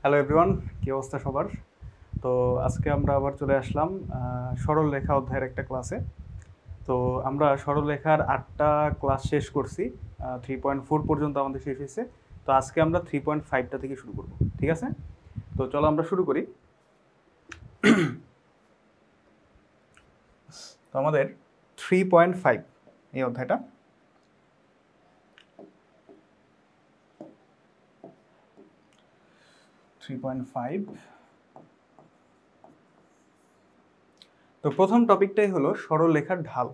Hello everyone, কি অবস্থা সবার? তো আজকে আমরা আবার চলে আসলাম সরল রেখা অধ্যায়ের একটা ক্লাসে। তো আমরা সরল রেখার 8টা ক্লাস শেষ করছি। 3.4 পর্যন্ত আমাদের শেষ হয়েছে। তো আজকে আমরা 3.5টা থেকে শুরু করব, ঠিক আছে? তো চলো আমরা শুরু করি। তো আমাদের 3.5 এই অধ্যায়টা। তো প্রথম টপিকটাই হলো সরলরেখার ঢাল।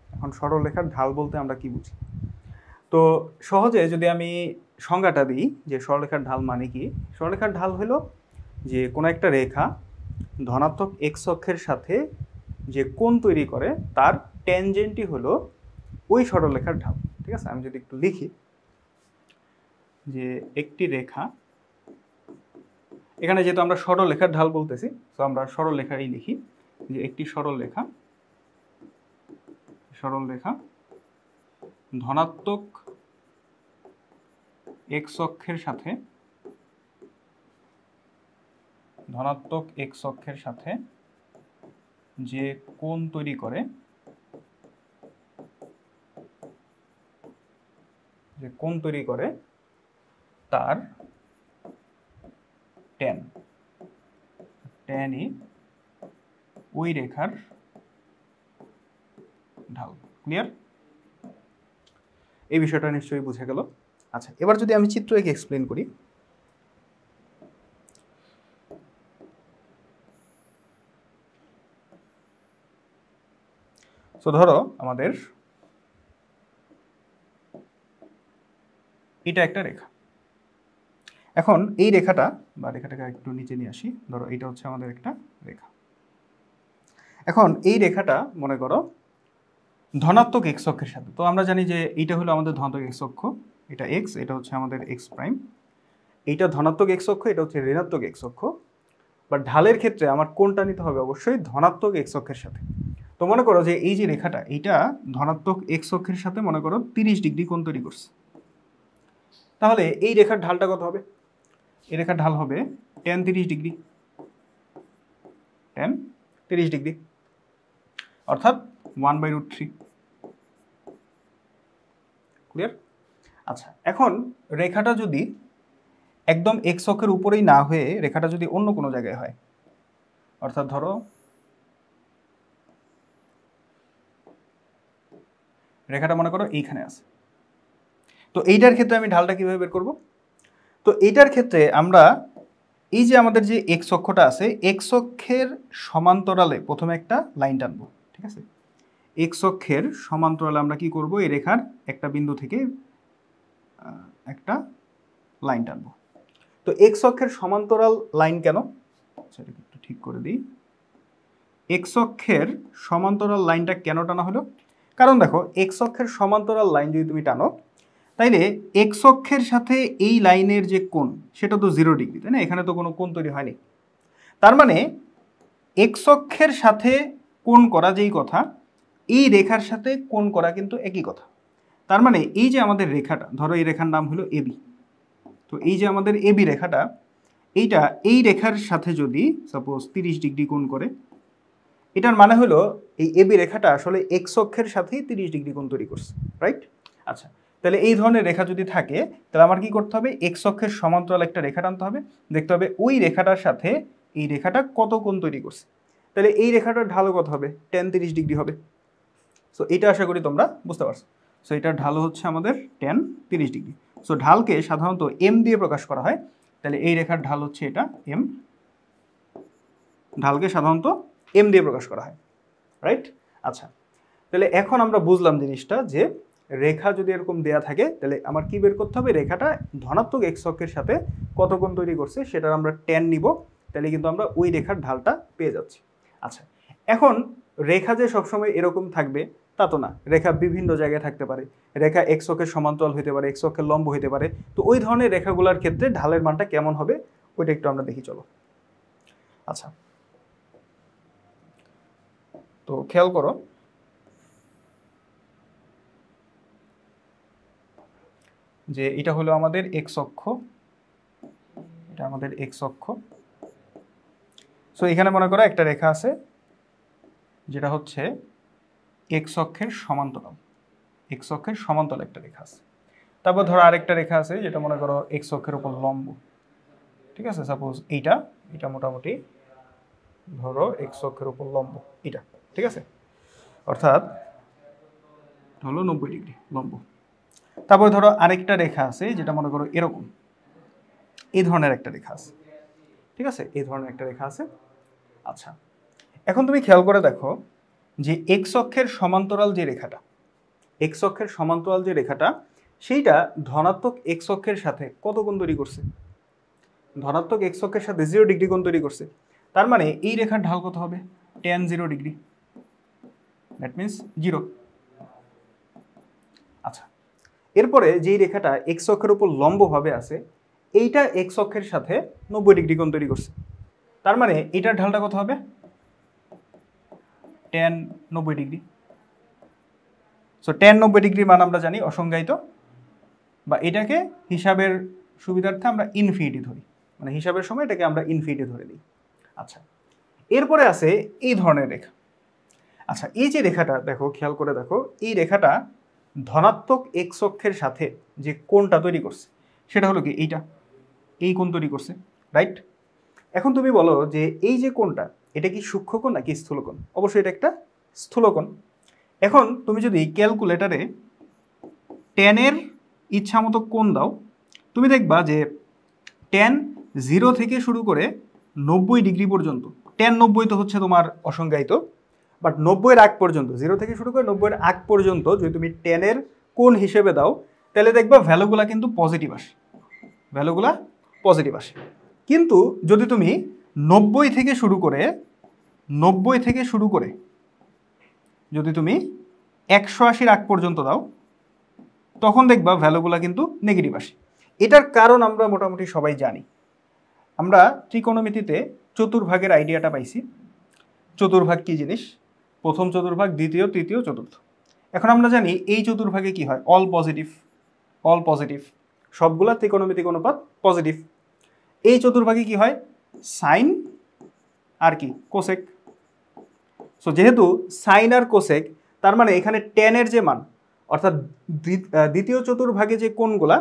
এখন সরলরেখার ঢাল বলতে আমরা কি বুঝি? তো সহজে যদি আমি সংজ্ঞাটা দিই যে সরলরেখার ঢাল মানে কি, সরলরেখার ঢাল হলো যে কোনো একটা রেখা ধনাত্মক এক্স অক্ষের সাথে যে কোণ তৈরি করে তার ট্যানজেন্টই হলো ওই সরলরেখার ঢাল। ঠিক আছে, আমি যদি একটু লিখি যে একটি রেখা, এখানে যেহেতু আমরা সরলরেখার ঢাল বলতেছি তো আমরা সরলরেখাই লিখি যে একটি সরলরেখা ধনাত্মক এক্স অক্ষের সাথে যে কোণ তৈরি করে তার ট্যানই ওই রেখার ঢাল। ক্লিয়ার? এই বিষয়টা নিশ্চয়ই বুঝে গেল। আচ্ছা, এবার যদি আমি চিত্র এঁকে এক্সপ্লেন করি। তো ধরো আমাদের এটা একটা রেখা। এখন এই রেখাটা বা রেখাটাকে একটু নিচে নিয়ে আসি। ধরো এটা হচ্ছে আমাদের একটা রেখা। এখন এই রেখাটা মনে করো ধনাত্মক এক্স অক্ষের সাথে। তো আমরা জানি যে এইটা হলো আমাদের ধনাত্মক এক্স অক্ষ, এটা এক্স, এটা হচ্ছে আমাদের এক্স প্রাইম। এইটা ধনাত্মক এক্স অক্ষ, এটা হচ্ছে ঋণাত্মক এক্স অক্ষ। বা ঢালের ক্ষেত্রে আমার কোণটা নিতে হবে অবশ্যই ধনাত্মক এক্স অক্ষের সাথে। তো মনে করো যে এই যে রেখাটা, এইটা ধনাত্মক এক্স অক্ষের সাথে মনে করো 30 ডিগ্রি কোণ তৈরি করছে। তাহলে এই রেখার ঢালটা কত হবে? এই রেখার ঢাল হবে tan 30 ডিগ্রি, অর্থাৎ 1/√3। ক্লিয়ার? আচ্ছা, এখন রেখাটা যদি একদম এক্স অক্ষের উপরেই না হয়ে রেখাটা যদি অন্য কোনো জায়গায় হয়, অর্থাৎ ধরো রেখাটা মনে করো এইখানে আছে, তো এইটার ক্ষেত্রে আমি ঢালটা কিভাবে বের করব? তো এইটার ক্ষেত্রে আমরা এই যে আমাদের যে এক্স অক্ষটা আছে, এক্স অক্ষের সমান্তরালে প্রথমে একটা লাইন টানবো। ঠিক আছে, এক্স অক্ষের সমান্তরালে আমরা কি করব? এই রেখার একটা বিন্দু থেকে একটা লাইন টানবো। তো এক্স অক্ষের সমান্তরাল লাইন কেন, সেটা একটু ঠিক করে দিই। এক্স অক্ষের সমান্তরাল লাইনটা কেন টানা হলো? কারণ দেখো, এক্স অক্ষের সমান্তরাল লাইন যদি তুমি টানো, তাইলে এক্স অক্ষের সাথে এই লাইনের যে কোণ সেটা তো 0 ডিগ্রি, তাই না? এখানে তো কোনো কোণ তৈরি হয়নি। তার মানে এক্স অক্ষের সাথে কোণ করা যেই কথা, এই রেখার সাথে কোণ করা কিন্তু একই কথা। তার মানে এই যে আমাদের রেখাটা, ধরো এই রেখার নাম হলো এবি। তো এই যে আমাদের এবি রেখাটা, এইটা এই রেখার সাথে যদি সাপোজ 30 ডিগ্রি কোণ করে, এটার মানে হলো এই এবি রেখাটা আসলে এক্স অক্ষের সাথেই 30 ডিগ্রি কোণ তৈরি করছে, রাইট? আচ্ছা, তাহলে এই ধরনের রেখা যদি থাকে, তাহলে আমার কি করতে হবে? এক্স অক্ষের সমান্তরাল একটা রেখা টানতে হবে, দেখতে হবে ওই রেখাটার সাথে এই রেখাটা কত কোণ তৈরি করছে। তাহলে এই রেখাটার ঢালও কত হবে? tan 30 ডিগ্রি হবে। সো এটা আশা করি তোমরা বুঝতে পারছো। সো এটার ঢালও হচ্ছে আমাদের tan 30 ডিগ্রি। সো ঢালকে সাধারণত এম দিয়ে প্রকাশ করা হয়। তাহলে এই রেখার ঢাল হচ্ছে এটা এম, ঢালকে সাধারণত এম দিয়ে প্রকাশ করা হয়, রাইট? আচ্ছা, তাহলে এখন আমরা বুঝলাম জিনিসটা যে রেখা যদি এরকম দেয়া থাকে, তাহলে আমার কি বের করতে হবে? রেখাটা ধনাত্মক এক্স অক্ষের সাথে কত কোণ তৈরি করছে সেটার আমরা ট্যান নিব, তাহলে কিন্তু আমরা ওই রেখার ঢালটা পেয়ে যাচ্ছি। আচ্ছা, এখন রেখা যে সবসময় এরকম থাকবে তা তো না, রেখা বিভিন্ন জায়গায় থাকতে পারে। রেখা এক্স অক্ষের সমান্তরাল হতে পারে, এক্স অক্ষের লম্ব হতে পারে। তো ওই ধরনের রেখাগুলোর ক্ষেত্রে ঢালের মানটা কেমন হবে ওইটা একটু আমরা দেখি, চলো। আচ্ছা, তো খেয়াল করো যে এটা হলো আমাদের এক্স অক্ষ, এটা আমাদের এক্স অক্ষ। সো এখানে মনে করো একটা রেখা আছে যেটা হচ্ছে এক্স অক্ষের সমান্তরাল, এক্স অক্ষের সমান্তরাল একটা রেখা আছে। তারপর ধরো আরেকটা রেখা আছে যেটা মনে করো এক্স অক্ষের উপর লম্ব, ঠিক আছে। সাপোজ এটা মোটামুটি ধরো এক্স অক্ষের উপর লম্ব এটা, ঠিক আছে, অর্থাৎ হলো 90 ডিগ্রি লম্ব। তারপর ধরো আরেকটা রেখা আছে যেটা মনে করো এরকম, এই ধরনের একটা রেখা আছে, ঠিক আছে, এই ধরনের একটা রেখা আছে। আচ্ছা, এখন তুমি খেয়াল করে দেখো যে এক্স অক্ষের সমান্তরাল যে রেখাটা, এক্স অক্ষের সমান্তরাল যে রেখাটা, সেইটা ধনাত্মক এক্স অক্ষের সাথে কত কোণ তৈরি করছে? ধনাত্মক এক্স অক্ষের সাথে 0 ডিগ্রি কোণ তৈরি করছে। তার মানে এই রেখার ঢাল কত হবে? tan 0 degree, that means 0। আচ্ছা, এরপরে যেই রেখাটা এক্স অক্ষের উপর লম্বভাবে আছে, এইটা এক্স অক্ষের সাথে 90 ডিগ্রি কোণ তৈরি করছে। তার মানে এটার ঢালটা কত হবে? tan 90 degree. সো tan 90 ডিগ্রির মান আমরা জানি অসংজ্ঞায়িত, বা এটাকে হিসাবের সুবিধার্থে আমরা ইনফিনিটি ধরি, মানে হিসাবের সময় এটাকে আমরা ইনফিনিটি ধরে দিই। আচ্ছা, এরপরে আছে এই ধরনের রেখা। আচ্ছা, এই যে রেখাটা দেখো, খেয়াল করে দেখো, এই রেখাটা ধনাত্মক এক্স অক্ষের সাথে যে কোণটা তৈরি করছে সেটা হলো কি এইটা, এই কোণ তৈরি করছে, রাইট? এখন তুমি বলো যে এই যে কোণটা, এটা কি সূক্ষ্ম কোণ নাকি স্থূল কোণ? অবশ্যই এটা একটা স্থূল কোণ। এখন তুমি যদি ক্যালকুলেটারে ট্যানের ইচ্ছা মতো কোণ দাও, তুমি দেখবা যে ট্যান 0 থেকে শুরু করে 90 ডিগ্রি পর্যন্ত, ট্যান 90 তো হচ্ছে তোমার অসংজ্ঞায়িত, বাট 90-এর আগ পর্যন্ত, 0 থেকে শুরু করে 90-এর আগ পর্যন্ত যদি তুমি ট্যানের কোণ হিসেবে দাও, তাহলে দেখবা ভ্যালুগুলা কিন্তু পজিটিভ আসে, ভ্যালুগুলা পজিটিভ আসে। কিন্তু যদি তুমি 90 থেকে শুরু করে যদি তুমি 180-র আগ পর্যন্ত দাও, তখন দেখবা ভ্যালুগুলা কিন্তু নেগেটিভ আসে। এটার কারণ আমরা মোটামুটি সবাই জানি। আমরা ত্রিকোণমিতিতে চতুর্ভাগের আইডিয়াটা পাইছি। চতুর্ভাগ কি জিনিস? প্রথম চতুর্ভাগ, দ্বিতীয়, তৃতীয়, চতুর্থ। এখন আমরা জানি এই চতুর্ভাগে কি হয়? অল পজিটিভ, অল পজিটিভ, সবগুলা ত্রিকোণমিতিক অনুপাত পজিটিভ। এই চতুর্ভাগে কি হয়? সাইন আর কি কোসেক। সো যেহেতু সাইন আর কোসেক, তার মানে এখানে ট্যানের যে মান, অর্থাৎ দ্বিতীয় চতুর্ভাগে যে কোণগুলা,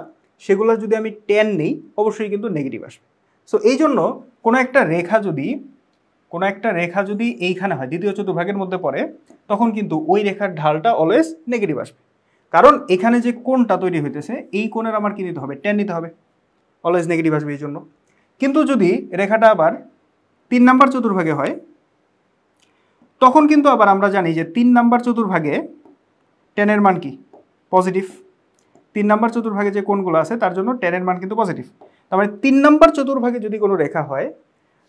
সেগুলো যদি আমি ট্যান নেই, অবশ্যই কিন্তু নেগেটিভ আসবে। সো এই জন্য কোনো একটা রেখা যদি এইখানে হয়, দ্বিতীয় চতুর্ভাগের মধ্যে পড়ে, তখন কিন্তু ওই রেখার ঢালটা অলওয়েজ নেগেটিভ আসবে। কারণ এখানে যে কোণটা তৈরি হইতেছে, এই কোণের আমার কি নিতে হবে? ট্যান নিতে হবে, অলওয়েজ নেগেটিভ আসবে এই জন্য। কিন্তু যদি রেখাটা আবার 3 নাম্বার চতুর্ভাগে হয়, তখন কিন্তু আবার আমরা জানি যে 3 নাম্বার চতুর্ভাগে ট্যানের মান কি? পজিটিভ। 3 নাম্বার চতুর্ভাগে যে কোণগুলো আছে তার জন্য ট্যানের মান কিন্তু পজিটিভ। তার মানে 3 নাম্বার চতুর্ভাগে যদি কোনো রেখা হয়,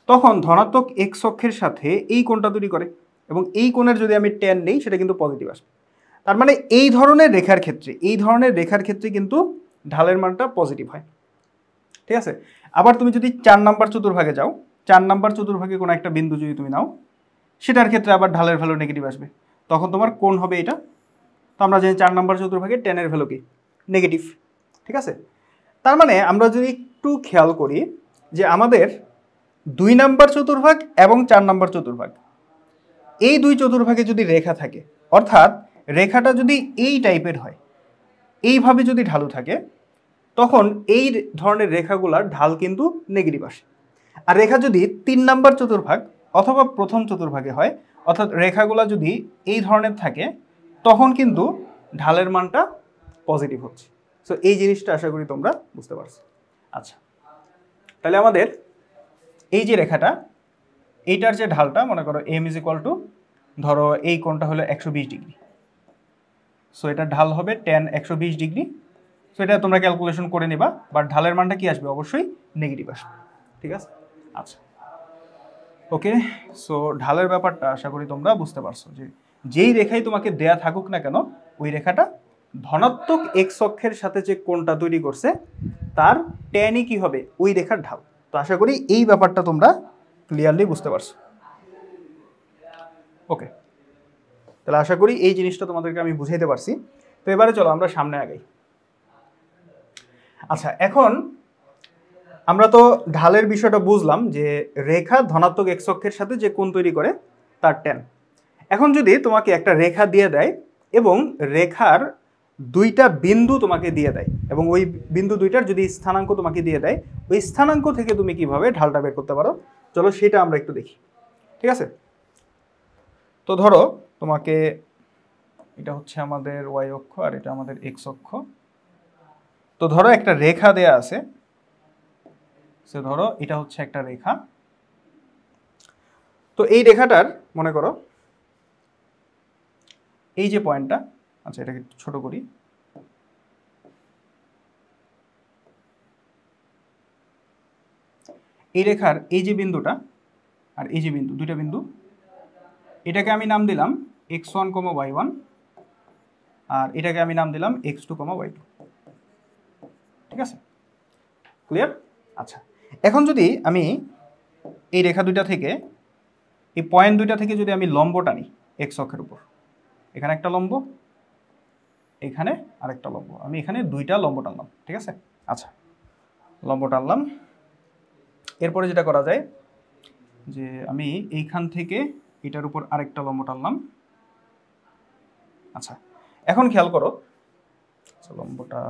তখন ধনাত্মক এক্স অক্ষের সাথে এই কোণটা তৈরি করে, এবং এই কোণের যদি আমি ট্যান নেই, সেটা কিন্তু পজিটিভ আসবে। তার মানে এই ধরনের রেখার ক্ষেত্রে কিন্তু ঢালের মানটা পজিটিভ হয়, ঠিক আছে। আবার তুমি যদি 4 নাম্বার চতুর্ভাগে যাও, 4 নাম্বার চতুর্ভাগে কোনো একটা বিন্দু যদি তুমি নাও, সেটার ক্ষেত্রে আবার ঢালের ভ্যালু নেগেটিভ আসবে, তখন তোমার কোণ হবে এটা। তো আমরা জানি 4 নাম্বার চতুর্ভাগে ট্যানের ভ্যালু কি? নেগেটিভ, ঠিক আছে। তার মানে আমরা যদি একটু খেয়াল করি যে আমাদের 2 নাম্বার চতুর্ভাগ এবং 4 নাম্বার চতুর্ভাগ, এই দুই চতুর্ভাগে যদি রেখা থাকে, অর্থাৎ রেখাটা যদি এই টাইপের হয়, এইভাবে যদি ঢালু থাকে, তখন এই ধরনের রেখাগুলার ঢাল কিন্তু নেগেটিভ আসে। আর রেখা যদি 3 নাম্বার চতুর্ভাগ অথবা প্রথম চতুর্ভাগে হয়, অর্থাৎ রেখাগুলা যদি এই ধরনের থাকে, তখন কিন্তু ঢালের মানটা পজিটিভ হচ্ছে। সো এই জিনিসটা আশা করি তোমরা বুঝতে পারছো। আচ্ছা, তাহলে আমাদের এই যে রেখাটা, এইটার যে ঢালটা, মনে করো m = ধরো এই কোণটা হলো 120 ডিগ্রি। সো এটার ঢাল হবে tan 120 ডিগ্রি। সো এটা তোমরা ক্যালকুলেশন করে নিবা, বাট ঢালের মানটা কি আসবে? অবশ্যই নেগেটিভ আসবে, ঠিক আছে। আচ্ছা, ওকে। সো ঢালের ব্যাপারটা আশা করি তোমরা বুঝতে পারছো, যে যেই রেখাই তোমাকে দেয়া থাকুক না কেন, ওই রেখাটা ধনাত্মক এক্স অক্ষের সাথে যে কোণটা তৈরি করছে, তার ট্যানই কি হবে? ওই রেখার ঢাল। তো আশা করি এই ব্যাপারটা তোমরা ক্লিয়ারলি বুঝতে পারছো। ওকে, তাহলে আশা করি এই জিনিসটা তোমাদেরকে আমি বুঝাইতে পারছি। তো এবারে চলো আমরা সামনে আগাই। আচ্ছা, এখন আমরা তো ঢালের বিষয়টা বুঝলাম যে রেখা ধনাত্মক এক্স অক্ষের সাথে যে কোণ তৈরি করে তার ট্যান। এখন যদি তোমাকে একটা রেখা দিয়ে দেয় এবং রেখার দুইটা বিন্দু তোমাকে দিয়ে দেয় এবং ওই বিন্দু দুইটার যদি স্থানাঙ্ক তোমাকে দিয়ে দেয়, ওই স্থানাঙ্ক থেকে তুমি কিভাবে ঢালটা বের করতে পারো, চলো সেটা আমরা একটু দেখি। ঠিক আছে, তো ধরো তোমাকে এটা হচ্ছে আমাদের ওয়াই অক্ষ আর এটা আমাদের এক্স অক্ষ। তো ধরো একটা রেখা দেয়া আছে, সে ধরো এটা হচ্ছে একটা রেখা। তো এই রেখাটার মনে করো এই যে পয়েন্টটা, আচ্ছা এটাকে একটু ছোট করি, এই রেখার এই যে বিন্দুটা আর এই যে বিন্দু, দুইটা বিন্দু, এটাকে আমি নাম দিলাম x1, y1 আর এটাকে আমি নাম দিলাম x2, y2। ঠিক আছে, ক্লিয়ার? আচ্ছা, এখন যদি আমি এই রেখা দুইটা থেকে, এই পয়েন্ট দুইটা থেকে যদি আমি লম্ব টানি এক্স অক্ষের উপর, এখানে একটা লম্ব, এখানে আরেকটা লম্ব, আমি এখানে দুইটা লম্ব টানলাম। ঠিক আছে, আচ্ছা লম্ব টানলাম। এরপরে যেটা করা যায় যে আমি এইখান থেকে এটার উপর আরেকটা লম্ব টানলাম। আচ্ছা, এখন খেয়াল করো, লম্বটা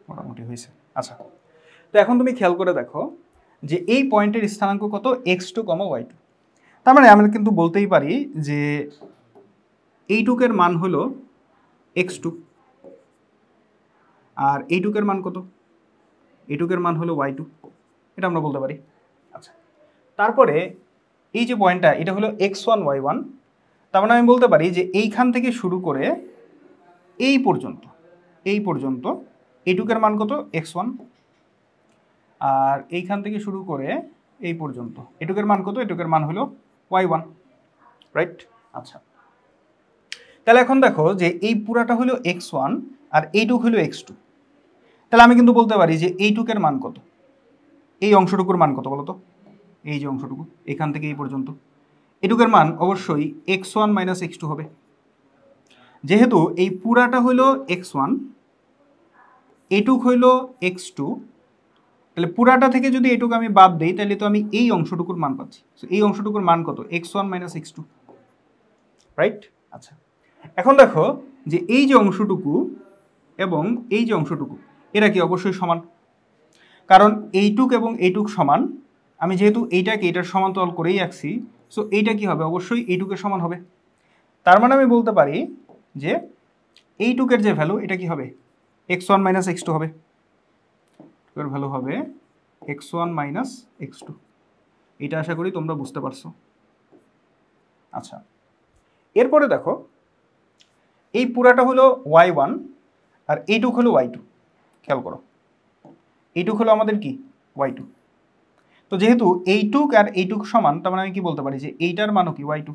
মোটামুটি হয়েছে। আচ্ছা, তো এখন তুমি খেয়াল করে দেখো যে এই পয়েন্টের স্থানাঙ্ক কত, x2, y2। তার মানে আমরা কিন্তু বলতেই পারি যে এইটুকের মান হলো x2 আর এইটুকের মান কত, এইটুকের মান হলো y2, এটা আমরা বলতে পারি। আচ্ছা, তারপরে এই যে পয়েন্টটা এটা হলো x1, y1। তার মানে আমি বলতে পারি যে এইখান থেকে শুরু করে এই পর্যন্ত এইটুকের মান কত, x1, আর এইখান থেকে শুরু করে এই পর্যন্ত এটুকের মান কত, এটুকের মান হলো y1, রাইট? আচ্ছা, তাহলে এখন দেখো যে এই পুরাটা হলো x1 আর এইটুক হলো x2। তাহলে আমি কিন্তু বলতে পারি যে এইটুকের মান কত, এই অংশটুকুর মান কত বলো তো, এই যে অংশটুকু এখান থেকে এই পর্যন্ত, এটুকের মান অবশ্যই x1 মাইনাস x2 হবে। যেহেতু এই পুরাটা হইল x1, এটুক হইল x2, তাহলে পুরাটা থেকে যদি এটুকু আমি বাদ দিই তাহলে তো আমি এই অংশটুকুর মান পাচ্ছি। এই অংশটুকুর মান কত, x1 মাইনাস x2, রাইট? আচ্ছা, এখন দেখো যে এই যে অংশটুকু এবং এই যে অংশটুকু এরা কি অবশ্যই সমান, কারণ এইটুক এবং এইটুক সমান। আমি যেহেতু এইটাকে এটার সমান্তরাল করেই রাখছি, সো এইটা কি হবে, অবশ্যই এইটুকের সমান হবে। তার মানে আমি বলতে পারি যে এইটুকের যে ভ্যালু এটা কি হবে, x1 মাইনাস x2 হবে, এর ভ্যালু হবে x1 মাইনাস x2। এটা আশা করি তোমরা বুঝতে পারছো। আচ্ছা, এরপরে দেখো এই পুরাটা হলো y1 আর এইটুক হলো y2। খেয়াল করো, এইটুক হলো আমাদের কি, y2। তো যেহেতু এইটুক আর এইটুক সমান, তার মানে আমি কি বলতে পারি যে এইটার মানও কি, y2।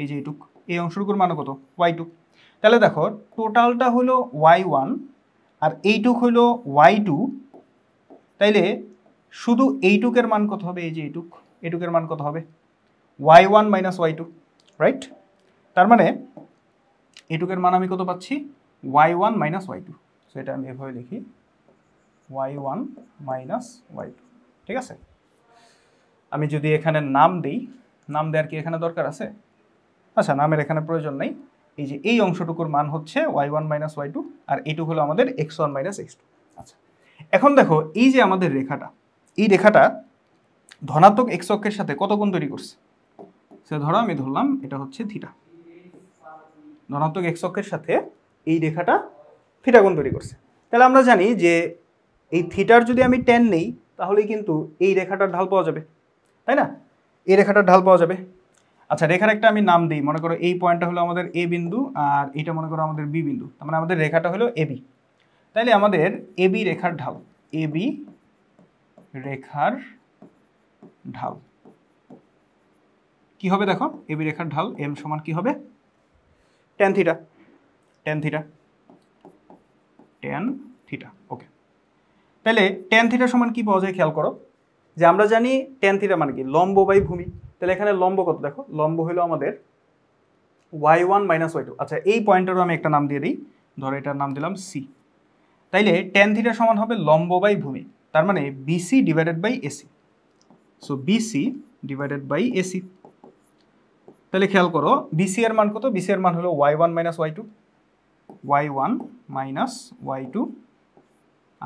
এই যে এইটুক, এই অংশটুকুর মানও কত, y2। তাহলে দেখো টোটালটা হলো y1 আর এইটুক হলো y2। তাইলে শুধু এইটুকের মান কত হবে, এই যে এইটুক, এইটুকের মান কত হবে, y1 মাইনাস y2, রাইট? তার মানে এইটুকের মান আমি কত পাচ্ছি, y1 মাইনাস y2। সো এটা আমি এভাবে লিখি, y1 মাইনাস y2। ঠিক আছে, আমি যদি এখানে নাম দিই, নাম দেওয়ার কি এখানে দরকার আছে? আচ্ছা, নামের এখানে প্রয়োজন নেই। এই যে এই অংশটুকুর মান হচ্ছে y1 মাইনাস y2 আর এইটুকু হলো আমাদের x1 মাইনাস x2। আচ্ছা, এখন দেখো এই যে আমাদের রেখাটা, এই রেখাটা ধনাত্মক এক্স অক্ষের সাথে কত কোণ তৈরি করছে, সে ধরো আমি ধরলাম এটা হচ্ছে থিটা। ধনাত্মক এক্স অক্ষের সাথে এই রেখাটা থিটা কোণ তৈরি করছে। তাহলে আমরা জানি যে এই থিটার যদি আমি ট্যান নেই তাহলেই কিন্তু এই রেখাটার ঢাল পাওয়া যাবে, তাই না? এই রেখাটার ঢাল পাওয়া যাবে। আচ্ছা, রেখার একটা আমি নাম দিই, মনে করো এই পয়েন্টটা হলো আমাদের এ বিন্দু আর এটা মনে করো আমাদের বি বিন্দু, তার মানে আমাদের রেখাটা হলো এবি। তাইলে আমাদের এবি রেখার ঢাল, এবি রেখার ঢাল কি হবে, দেখো এবি রেখার ঢাল এম সমান কি হবে, tan theta. Tan theta, tan theta, okay. তাহলে ট্যান থিটা সমান কি পাওয়া যায়, খেয়াল করো যে আমরা জানি ট্যান থিটা মানে কি, লম্ব বাই ভূমি। তাহলে এখানে লম্ব কত, দেখো লম্ব হলো আমাদের y1 মাইনাস y2। আচ্ছা, এই পয়েন্টেরও আমি একটা নাম দিয়ে দিই, ধরো এটার নাম দিলাম সি। তাইলে tan থিটা সমান হবে লম্ব বাই ভূমি, তার মানে BC divided by AC. So BC divided by AC. তাহলে খেয়াল করো বিসি এর মান কত? বিসি এর মান হলো y1 minus y2, y1 minus y2,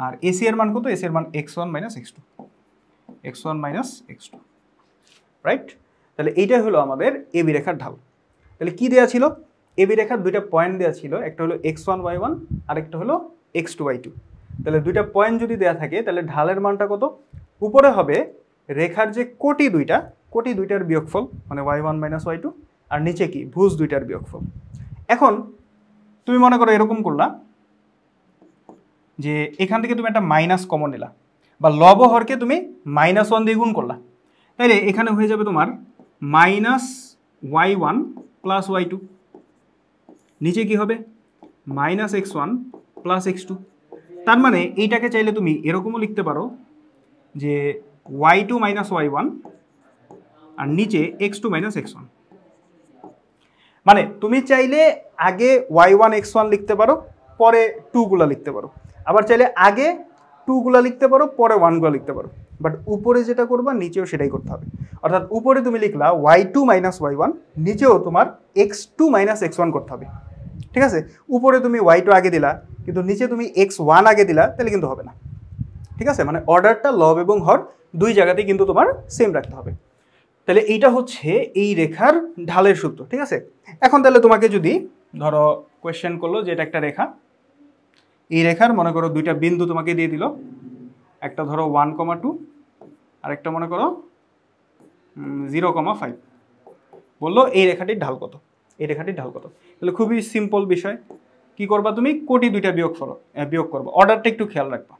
আর এসি এর মান কত? এসি এর মান x1 minus x2, x1 minus x2, right? তাহলে এইটাই হলো আমাদের এবি রেখার ঢাল। তাহলে কি দেওয়া ছিল? এবি রেখার দুইটা পয়েন্ট দেওয়া ছিল, একটা হলো x1 y1 আর একটা হলো x2 y2। তাহলে দুইটা পয়েন্ট যদি দেওয়া থাকে তাহলে ঢালের মানটা কত? উপরে হবে রেখার যে কোটি দুইটার বিয়োগফল মানে y1 মাইনাস y2, আর নিচে কি? ভুজ দুইটার বিয়োগফল। এখন তুমি মনে করো এরকম করলা যে এখান থেকে তুমি একটা মাইনাস কমন নিলা, বা লব হরকে তুমি -1 দিয়ে গুণ করলা, তাইলে এখানে হয়ে যাবে তোমার মাইনাস y1 প্লাস y2, নিচে কি হবে? Minus x1 plus x2। তার মানে এইটাকে চাইলে তুমি এরকমও লিখতে পারো যে y2 মাইনাস y1 আর নিচে x2 মাইনাস x1। মানে তুমি চাইলে আগে y1 x1 লিখতে পারো, পরে 2 গুলা লিখতে পারো, আবার চাইলে আগে 2 গুলা লিখতে পারো, পরে 1 গুলা লিখতে পারো। বাট উপরে যেটা করবা নিচেও সেটাই করতে হবে। অর্থাৎ উপরে তুমি লিখলা y2 মাইনাস y1, নিচেও তোমার x2 মাইনাস x1 করতে হবে। ঠিক আছে? উপরে তুমি y2 আগে দিলা কিন্তু নিচে তুমি x1 আগে দিলা, তাহলে কিন্তু হবে না। ঠিক আছে? মানে অর্ডারটা লব এবং হর দুই জায়গাতেই কিন্তু তোমার সেম রাখতে হবে। তাহলে এইটা হচ্ছে এই রেখার ঢালের সূত্র। ঠিক আছে? এখন তাহলে তোমাকে যদি ধরো কোয়েশ্চেন করলো যে এটা একটা রেখা, এই রেখার মনে করো দুইটা বিন্দু তোমাকে দিয়ে দিল, একটা ধরো 1,2 আর একটা মনে করো 0,5, বললো এই রেখাটির ঢাল কত, এই রেখাটির ঢাল কত। তাহলে খুবই সিম্পল বিষয়। কি করবা? তুমি কোটি দুইটা বিয়োগ করবো। অর্ডারটা একটু খেয়াল রাখবা।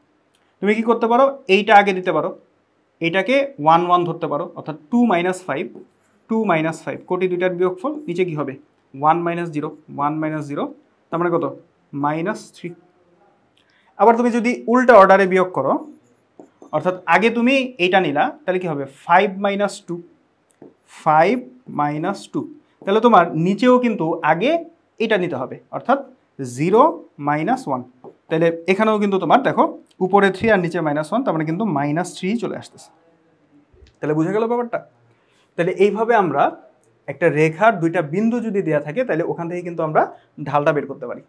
তুমি কি করতে পারো? এইটা আগে দিতে পারো, এইটাকে 1 1 ধরতে পারো, অর্থাৎ 2 মাইনাস 5 কোটি দুইটার বিয়োগফল, নিচে কি হবে? 1 মাইনাস 0 1 মাইনাস 0, তার মানে কত? -3। আবার তুমি যদি উল্টা অর্ডারে বিয়োগ করো, অর্থাৎ আগে তুমি এইটা নিলা, তাহলে কি হবে? 5 মাইনাস 2, তাহলে তোমার নিচেও কিন্তু আগে এটা নিতে হবে, অর্থাৎ 0 মাইনাস 1। তাহলে এখানেও কিন্তু তোমার দেখো উপরে 3 আর নিচে -1, তার মানে কিন্তু -3 চলে আসতেছে। তাহলে বুঝা গেল ব্যাপারটা? তাহলে এইভাবে আমরা একটা রেখার দুইটা বিন্দু যদি দেয়া থাকে তাহলে ওখান থেকে কিন্তু আমরা ঢালটা বের করতে পারি।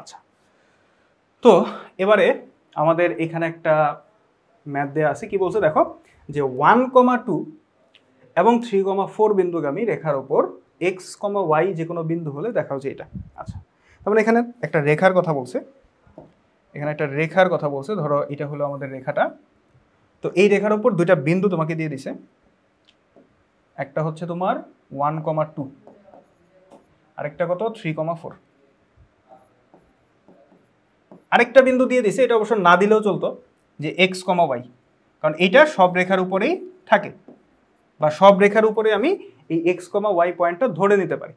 আচ্ছা, তো এবারে আমাদের এখানে একটা ম্যাথ দেওয়া আছে। কি বলছে দেখো, যে 1,2 এবং 3,4 বিন্দুগামী রেখার ওপর x, y যে কোনো বিন্দু হলে দেখাও যে এটা। আচ্ছা, তার মানে এখানে একটা রেখার কথা বলছে, ধরো এটা হলো আমাদের রেখাটা। তো এই রেখার ওপর দুইটা বিন্দু তোমাকে দিয়ে দিছে, একটা হচ্ছে তোমার 1,2 আরেকটা কত? 3,4। আরেকটা বিন্দু দিয়ে দিছে, এটা অবশ্য না দিলেও চলতো, যে x, y, কারণ এটা সব রেখার উপরেই থাকে, বা সব রেখার উপরে আমি এই x, y পয়েন্টটা ধরে নিতে পারি।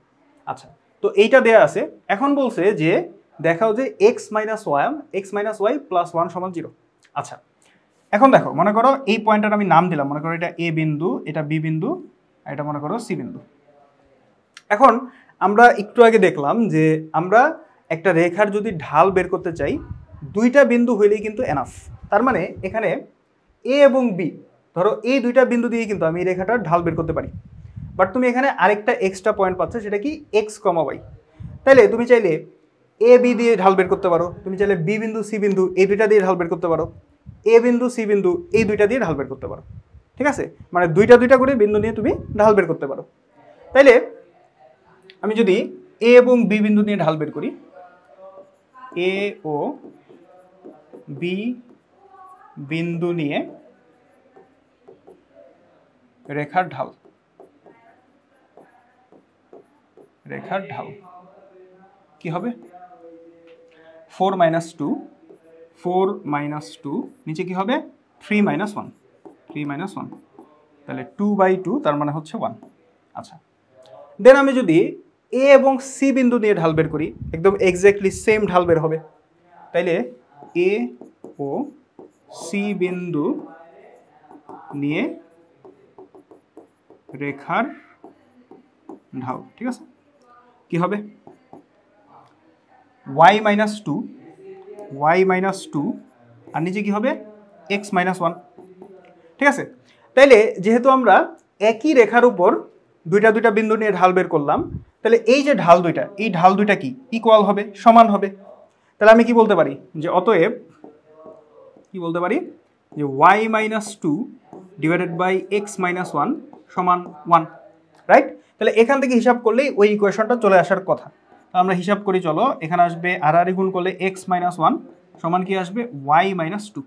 আচ্ছা, তো এইটা দেয়া আছে। এখন বলছে যে দেখাও যে x মাইনাস y প্লাস 1 সমান 0। আচ্ছা, এখন দেখো মনে করো এই পয়েন্টটার আমি নাম দিলাম, মনে করো এটা a বিন্দু, এটা b বিন্দু, আর এটা মনে করো c বিন্দু। এখন আমরা একটু আগে দেখলাম যে আমরা একটা রেখার যদি ঢাল বের করতে চাই, দুইটা বিন্দু হইলেই কিন্তু এনাফ। তার মানে এখানে a এবং b, ধরো এই দুইটা বিন্দু দিয়ে কিন্তু আমি এই রেখাটার ঢাল বের করতে পারি। বাট তুমি এখানে আরেকটা এক্সট্রা পয়েন্ট পাচ্ছ, সেটা কি? x, y। তাইলে তুমি চাইলে a b দিয়ে ঢাল বের করতে পারো, তুমি চাইলে b বিন্দু c বিন্দু এই দুইটা দিয়ে ঢাল বের করতে পারো, a বিন্দু c বিন্দু এই দুইটা দিয়ে ঢাল বের করতে পারো। ঠিক আছে? মানে দুইটা করে বিন্দু নিয়ে তুমি ঢাল বের করতে পারো। তাইলে আমি যদি a এবং b বিন্দু নিয়ে ঢাল বের করি, a ও b বিন্দু নিয়ে রেখার ঢাল কি হবে? 4 মাইনাস 2 নিচে কি হবে? 3 মাইনাস 1, তাহলে 2/2, তার মানে হচ্ছে 1। আচ্ছা, দেন আমি যদি a এবং c বিন্দু নিয়ে ঢাল বের করি, একদম এক্স্যাক্টলি সেম ঢাল বের হবে। তাইলে a ও c বিন্দু নিয়ে রেখার ঢাল, ঠিক আছে? কি হবে? y minus 2 y minus two, আর নিচে কি হবে এক্স মাইনাস ওয়ান। ঠিক আছে, তাইলে যেহেতু আমরা একই রেখার উপর দুইটা বিন্দু নিয়ে ঢাল বের করলাম, তাহলে এই যে ঢাল দুইটা, এই ঢাল দুইটা কি ইকুয়াল হবে, সমান হবে। তাহলে আমি কি বলতে পারি যে অতএব কি বলতে পারি যে Y minus two divided by X minus one সমান ওয়ান, রাইট? তাহলে এখান থেকে হিসাব করলেই ওই ইকুয়েশনটা চলে আসার কথা। আমরা হিসাব করি, চলো, এখানে আসবে আর গুণ করলে এক্স মাইনাস ওয়ান সমান কি আসবে ওয়াই মাইনাস টু।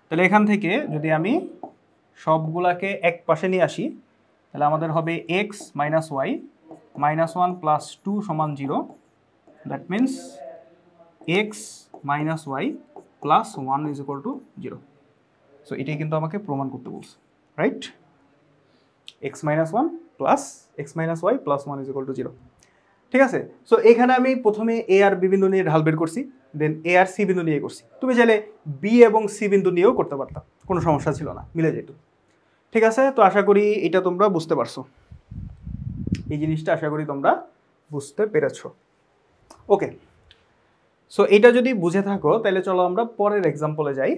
তাহলে এখান থেকে যদি আমি সবগুলাকে এক পাশে নিয়ে আসি, তাহলে আমাদের হবে x minus Y minus one plus two সমান zero. That means x minus y plus one is equal to zero. So এটাই কিন্তু আমাকে প্রমাণ করতে বলছে, right? X minus one plus x minus y plus one is equal to zero. ঠিক আছে, so এখানে আমি প্রথমে এ আর বি বিন্দু নিয়ে ঢাল বের করছি, দেন এ আর সি বিন্দু নিয়ে করছি। তুমি চাইলে বি এবং সি বিন্দু নিয়েও করতে পারতাম, কোনো সমস্যা ছিল না, মিলে যেত। ঠিক আছে, তো আশা করি এটা তোমরা বুঝতে পারছো, এই জিনিসটা আশা করি তোমরা বুঝতে পেরেছো। ওকে, সো এটা যদি বুঝে থাকো তাহলে চলো আমরা পরের এক্সাম্পলে যাই।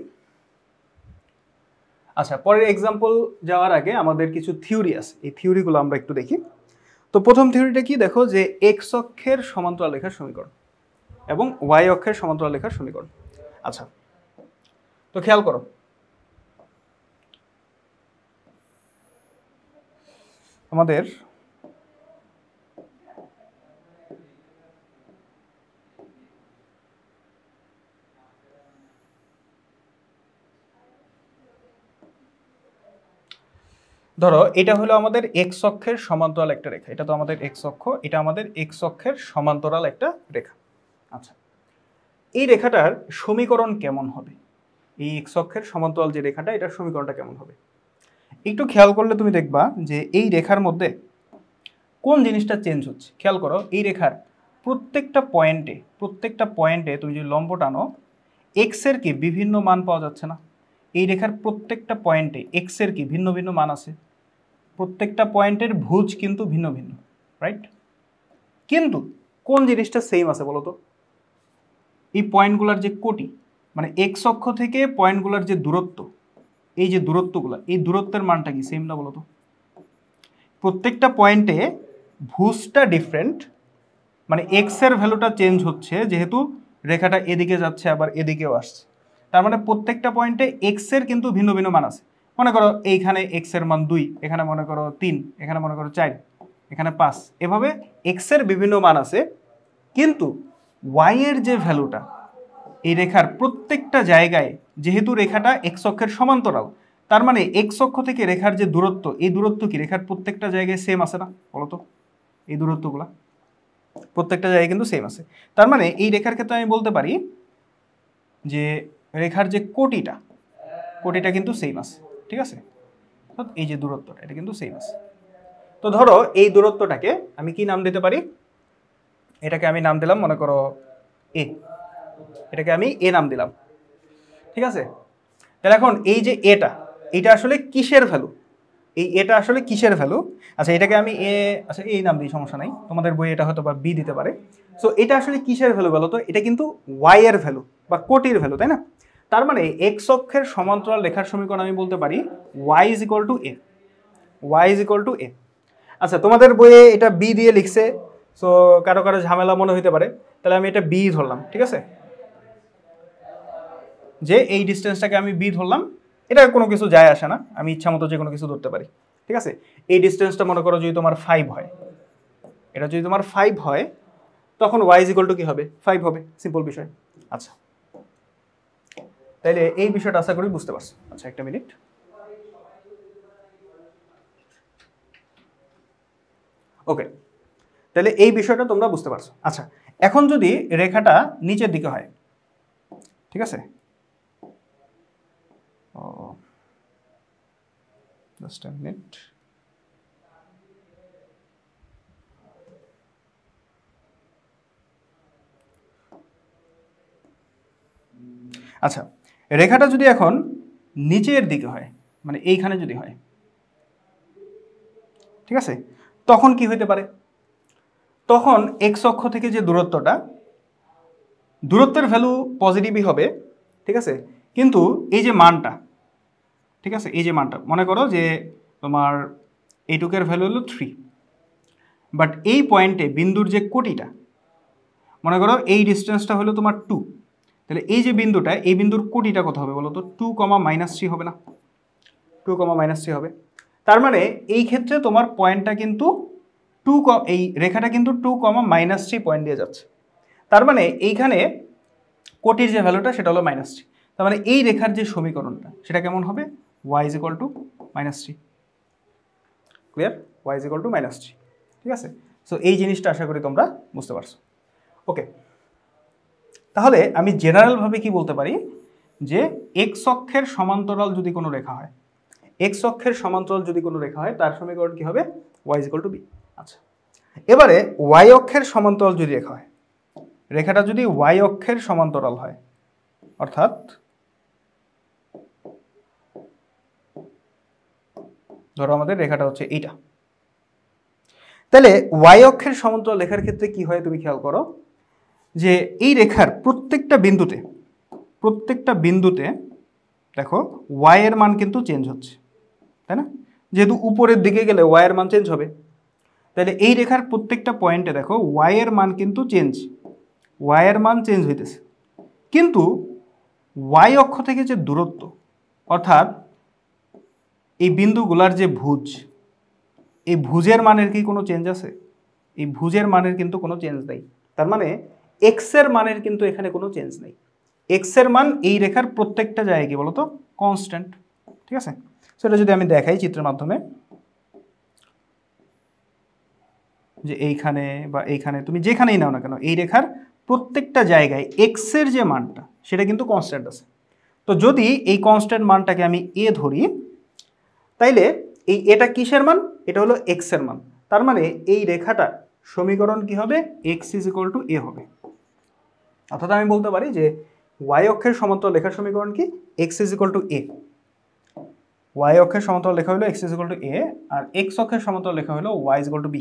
আচ্ছা, পরের এক্সাম্পল যাওয়ার আগে আমাদের কিছু থিওরি আছে, এই থিওরিগুলো আমরা একটু দেখি। তো প্রথম থিওরিটা কি, দেখো যে এক্স অক্ষের সমান্তরাল রেখার সমীকরণ এবং ওয়াই অক্ষের সমান্তরাল রেখার সমীকরণ। আচ্ছা, তো খেয়াল করো, আমাদের ধরো এটা হলো আমাদের এক্স অক্ষের সমান্তরাল একটা রেখা, এটা তো আমাদের এক্স অক্ষ, এটা আমাদের এক্স অক্ষের সমান্তরাল একটা রেখা। আচ্ছা, এই রেখাটার সমীকরণ কেমন হবে, এই এক্স অক্ষের সমান্তরাল যে রেখাটা, এটার সমীকরণটা কেমন হবে? একটু খেয়াল করলে তুমি দেখবা যে এই রেখার মধ্যে কোন জিনিসটা চেঞ্জ হচ্ছে। খেয়াল করো, এই রেখার প্রত্যেকটা পয়েন্টে তুমি যদি লম্ব টানো, এক্স এর কি বিভিন্ন মান পাওয়া যাচ্ছে না? এই রেখার প্রত্যেকটা পয়েন্টে এক্স এর কি ভিন্ন ভিন্ন মান আছে, প্রত্যেকটা পয়েন্টের ভুজ কিন্তু ভিন্ন ভিন্ন, রাইট? কিন্তু কোন জিনিসটা সেম আছে বলো তো? এই পয়েন্টগুলোর যে কোটি, মানে এক্স অক্ষ থেকে পয়েন্টগুলোর যে দূরত্ব, এই যে দূরত্বগুলো, এই দূরত্বের মানটা কি সেম না বলো তো? প্রত্যেকটা পয়েন্টে ভুজটা ডিফারেন্ট, মানে এক্স এর ভ্যালুটা চেঞ্জ হচ্ছে যেহেতু রেখাটা এদিকে যাচ্ছে আবার এদিকেও আসছে। তার মানে প্রত্যেকটা পয়েন্টে এক্স এর কিন্তু ভিন্ন ভিন্ন মান আছে। মনে করো এইখানে এক্স এর মান 2, এখানে মনে করো 3, এখানে মনে করো 4, এখানে 5, এভাবে এক্স এর বিভিন্ন মান আছে। কিন্তু ওয়াই এর যে ভ্যালুটা, এই রেখার প্রত্যেকটা জায়গায়, যেহেতু রেখাটা এক্স অক্ষের সমান্তরাল, তার মানে এক্স অক্ষ থেকে রেখার যে দূরত্ব, এই দূরত্ব কি রেখার প্রত্যেকটা জায়গায় সেম আছে না বলতো? এই দূরত্বগুলা প্রত্যেকটা জায়গায় কিন্তু সেম আছে। তার মানে এই রেখার ক্ষেত্রে আমি বলতে পারি যে রেখার যে কোটিটা কিন্তু সেম আছে। ঠিক আছে, এই যে দূরত্বটা, এটা কিন্তু সেম আছে। তো ধরো এই দূরত্বটাকে আমি কি নাম দিতে পারি? এটাকে আমি নাম দিলাম মনে করো এ, এটাকে আমি এ নাম দিলাম। ঠিক আছে, তাহলে এখন এই যে এটা আসলে কিসের ভ্যালু? এটা আসলে কিসের ভ্যালু? আচ্ছা, এটাকে আমি আচ্ছা এই নাম দিই, সমস্যা নাই, তোমাদের বই এটা হয়তো বা বি দিতে পারে। সো এটা আসলে কিসের ভ্যালু বলো তো? এটা কিন্তু ওয়াই এর ভ্যালু বা কোটির ভ্যালু, তাই না? তার মানে এক্স অক্ষের সমান্তরাল রেখার সমীকরণ আমি বলতে পারি y is equal to a, y is equal to a. আচ্ছা, তোমাদের বইয়ে এটা বি দিয়ে লিখছে, সো কারো কারো ঝামেলা মনে হইতে পারে, তাহলে আমি এটা বি ধরলাম। ঠিক আছে, যে এই ডিস্টেন্সটাকে আমি বি ধরলাম, এটা কোনো কিছু যায় আসে না, আমি ইচ্ছা মতো যে কোনো কিছু ধরতে পারি। ঠিক আছে, এই ডিস্টেন্সটা মনে করো যদি তোমার 5 হয়, এটা যদি তোমার 5 হয়, তখন ওয়াই ইজ ইকুয়াল টু কি হবে? 5 হবে, সিম্পল বিষয়। আচ্ছা, তাইলে এই বিষয়টা আশা করি বুঝতে পারছো। আচ্ছা, একটা মিনিট। ওকে, তাহলে এই বিষয়টা তোমরা বুঝতে পারছো। আচ্ছা, এখন যদি রেখাটা নিচের দিকে হয়, ঠিক আছে, জাস্ট আ মিনিট। আচ্ছা, রেখাটা যদি এখন নিচের দিকে হয়, মানে এইখানে যদি হয়, ঠিক আছে, তখন কি হইতে পারে? তখন এক্স অক্ষ থেকে যে দূরত্বটা, দূরত্বের ভ্যালু পজিটিভই হবে, ঠিক আছে, কিন্তু এই যে মানটা, ঠিক আছে, এই যে মানটা মনে করো যে তোমার এইটুকের ভ্যালু হলো 3, বাট এই পয়েন্টে বিন্দুর যে কোটিটা, মনে করো এই ডিস্টেন্সটা হলো তোমার 2, তাহলে এই যে বিন্দুটা, এই বিন্দুর কোটিটা কত হবে বলো তো? 2, -3 হবে না? 2, -3 হবে। তার মানে এই ক্ষেত্রে তোমার পয়েন্টটা কিন্তু এই রেখাটা কিন্তু 2, -3 পয়েন্ট দিয়ে যাচ্ছে। তার মানে এইখানে কোটির যে ভ্যালুটা সেটা হলো -3। তার মানে এই রেখার যে সমীকরণটা সেটা কেমন হবে? y = -3। ক্লিয়ার? y = -3। ঠিক আছে, সো এই জিনিসটা আশা করি তোমরা বুঝতে পারছো। ওকে, তাহলে আমি জেনারেলভাবে কি বলতে পারি যে এক্স অক্ষের সমান্তরাল যদি কোনো রেখা হয়, এক্স অক্ষের সমান্তরাল যদি কোনো রেখা হয় তার সমীকরণ কি হবে? y = b। আচ্ছা, এবারে y অক্ষের সমান্তরাল যদি রেখা হয়, রেখাটা যদি y অক্ষের সমান্তরাল হয়, অর্থাৎ ধরো আমাদের রেখাটা হচ্ছে এইটা, তাহলে y অক্ষের সমান্তরাল রেখার ক্ষেত্রে কি হয় তুমি খেয়াল করো যে এই রেখার প্রত্যেকটা বিন্দুতে দেখো y এর মান কিন্তু চেঞ্জ হচ্ছে, তাই না? যেহেতু উপরের দিকে গেলে y এর মান চেঞ্জ হবে, তাহলে এই রেখার প্রত্যেকটা পয়েন্টে দেখো y এর মান কিন্তু y এর মান চেঞ্জ হইতেছে, কিন্তু y অক্ষ থেকে যে দূরত্ব, অর্থাৎ এই বিন্দুগুলার যে ভুজ, এই ভুজের মানের কি কোনো চেঞ্জ আছে? এই ভুজের মানের কিন্তু কোনো চেঞ্জ নেই। তার মানে এক্স এর মানের কিন্তু এখানে কোনো চেঞ্জ নেই। এক্স এর মান এই রেখার প্রত্যেকটা জায়গায় কি বলতো? কনস্ট্যান্ট। ঠিক আছে, সেটা যদি আমি দেখাই চিত্রের মাধ্যমে, যে এইখানে বা এইখানে তুমি যেখানেই নাও না কেন, এই রেখার প্রত্যেকটা জায়গায় এক্স এর যে মানটা সেটা কিন্তু কনস্ট্যান্ট আছে। তো যদি এই কনস্ট্যান্ট মানটাকে আমি এ ধরি, তাইলে এই এটা কিসের মান? এটা হলো এক্স এর মান। তার মানে এই রেখাটা সমীকরণ কি হবে? এক্স = a হবে। অর্থাৎ আমি বলতে পারি যে y অক্ষের সমান্তরাল রেখার সমীকরণ কি? X = a। y অক্ষের সমান্তরাল রেখা হলো এক্স = a, আর এক্স অক্ষের সমান্তরাল রেখা হলো y = b।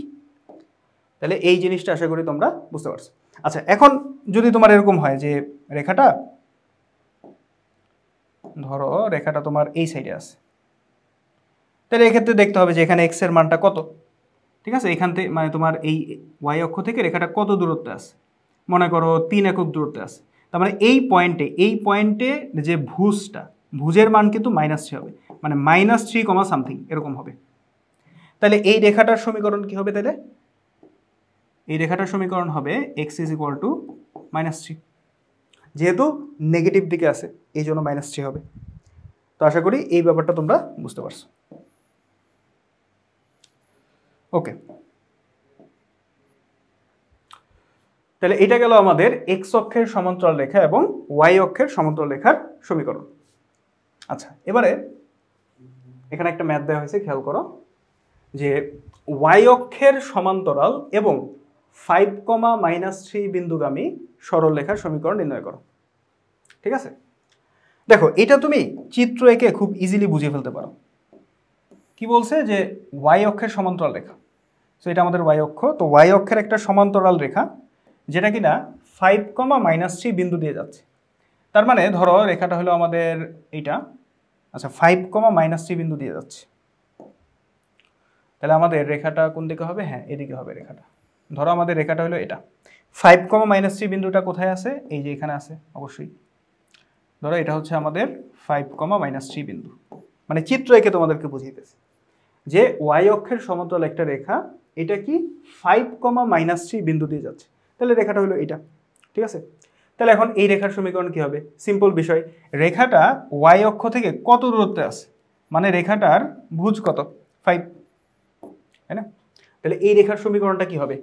তাহলে এই জিনিসটা আশা করি তোমরা বুঝতে পারছো। আচ্ছা, এখন যদি তোমার এরকম হয় যে রেখাটা, ধরো রেখাটা তোমার এই সাইডে আছে, তাহলে এক্ষেত্রে দেখতে হবে যে এখানে এক্স এর মানটা কত। ঠিক আছে, এখান থেকে মানে তোমার এই y অক্ষ থেকে রেখাটা কত দূরত্বে আছে? মনে করো 3 একক দূরত্বে আছে। তার মানে এই পয়েন্টে যে ভুজের মান কিন্তু -3 হবে, মানে -3, সামথিং এরকম হবে। তাহলে এই রেখাটার সমীকরণ কি হবে? তাহলে এই রেখাটার সমীকরণ হবে এক্স = -3। যেহেতু নেগেটিভ দিকে আছে এই জন্য -3 হবে। তো আশা করি এই ব্যাপারটা তোমরা বুঝতে পারছো। ওকে, তাহলে এটা গেল আমাদের এক্স অক্ষের সমান্তরাল রেখা এবং ওয়াই অক্ষের সমান্তরাল রেখার সমীকরণ। আচ্ছা, এবারে এখানে একটা ম্যাথ দেওয়া হয়েছে, খেয়াল করো যে ওয়াই অক্ষের সমান্তরাল এবং 5, বিন্দুগামী সরল রেখার সমীকরণ নির্ণয় করো। ঠিক আছে, দেখো এটা তুমি চিত্র এঁকে খুব ইজিলি বুঝিয়ে ফেলতে পারো। কি বলছে যে ওয়াই অক্ষের সমান্তরাল রেখা, তো এটা আমাদের ওয়াই অক্ষ। তো ওয়াই অক্ষের একটা সমান্তরাল রেখা যেটা কিনা 5, বিন্দু দিয়ে যাচ্ছে। তার মানে ধরো রেখাটা হলো আমাদের এইটা, আচ্ছা 5, বিন্দু দিয়ে যাচ্ছে। তাহলে আমাদের রেখাটা কোন দিকে হবে? হ্যাঁ, এদিকে হবে রেখাটা। ধরো আমাদের রেখাটা হলো এটা, 5, বিন্দুটা কোথায় আছে? এই যে এখানে আছে অবশ্যই। ধরো এটা হচ্ছে আমাদের 5, বিন্দু, মানে চিত্র এঁকে তোমাদেরকে বুঝিয়েতেছে যে ওয়াই অক্ষের সমান্তরাল একটা রেখা, এটা কি 5, বিন্দু দিয়ে যাচ্ছে। তাহলে রেখাটা হলো এটা। ঠিক আছে, তাহলে এখন এই রেখার সমীকরণ কি হবে? সিম্পল বিষয়, রেখাটা ওয়াই অক্ষ থেকে কত দূরত্বে আছে, মানে রেখাটার ভুজ কত? 5, তাই না? তাহলে এই রেখার সমীকরণটা কি হবে?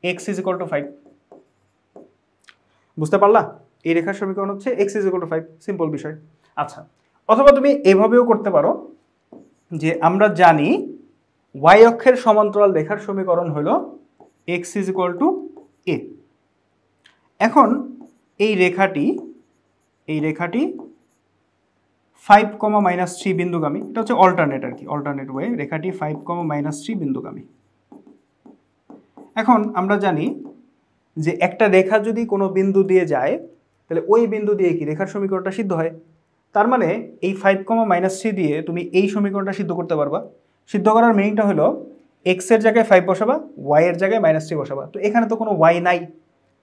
এক্স = 5। বুঝতে পারলা? এই রেখার সমীকরণ হচ্ছে এক্স = 5, সিম্পল বিষয়। আচ্ছা, অথবা তুমি এভাবেও করতে পারো যে আমরা জানি ওয়াই অক্ষের সমান্তরাল রেখার সমীকরণ হলো এক্স = a। এখন এই রেখাটি 5, বিন্দুগামী, এটা হচ্ছে অল্টারনেট আর কি, অল্টারনেট ওয়ে। রেখাটি 5, বিন্দুগামী। এখন আমরা জানি যে একটা রেখা যদি কোনো বিন্দু দিয়ে যায় তাহলে ওই বিন্দু দিয়ে কি রেখার সমীকরণটা সিদ্ধ হয়। তার মানে এই 5, -3 দিয়ে তুমি এই সমীকরণটা সিদ্ধ করতে পারবা। সিদ্ধ করার মিনিংটা হলো এক্স এর জায়গায় 5 বসাবা, ওয়াই এর জায়গায় -3 বসাবা। তো এখানে তো কোনো ওয়াই নাই,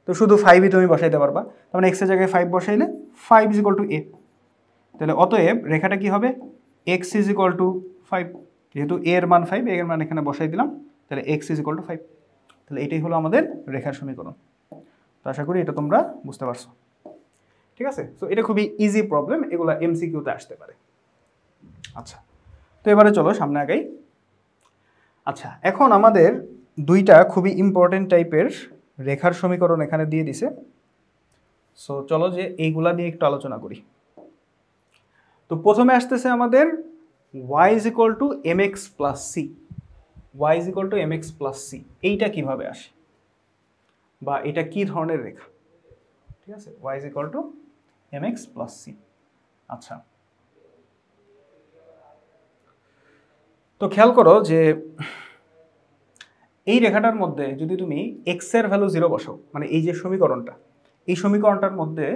তো শুধু 5ই তুমি বসাইতে পারবা। তার মানে এক্স এর জায়গায় 5 বসাইলে 5 = a। তাহলে অতএব রেখাটা কি হবে, x = 5। যেহেতু a এর মান 5, a এর মান এখানে বসাই দিলাম, তাহলে x = 5। তাহলে এটাই হলো আমাদের রেখার সমীকরণ। তো আশা করি এটা তোমরা বুঝতে পারছো। ঠিক আছে, সো এটা খুবই ইজি প্রবলেম, এগুলো এমসিকিউতে আসতে পারে। আচ্ছা, তো এবারে চলো সামনে আগাই। আচ্ছা, এখন আমাদের দুইটা খুবই ইম্পর্টেন্ট টাইপের রেখার সমীকরণ এখানে দিয়ে দিছে। সো চলো যে এইগুলা নিয়ে একটু আলোচনা করি। তো প্রথমে আসতেছে আমাদের y = mx + c। y = mx + c, এইটা কিভাবে আসে বা এটা কি ধরনের রেখা। ঠিক আছে, y = mx + c। আচ্ছা, তো খেয়াল করো যে এই রেখাটার মধ্যে যদি তুমি x এর ভ্যালু 0 বসাও, মানে এই যে সমীকরণটা, এই সমীকরণটার মধ্যে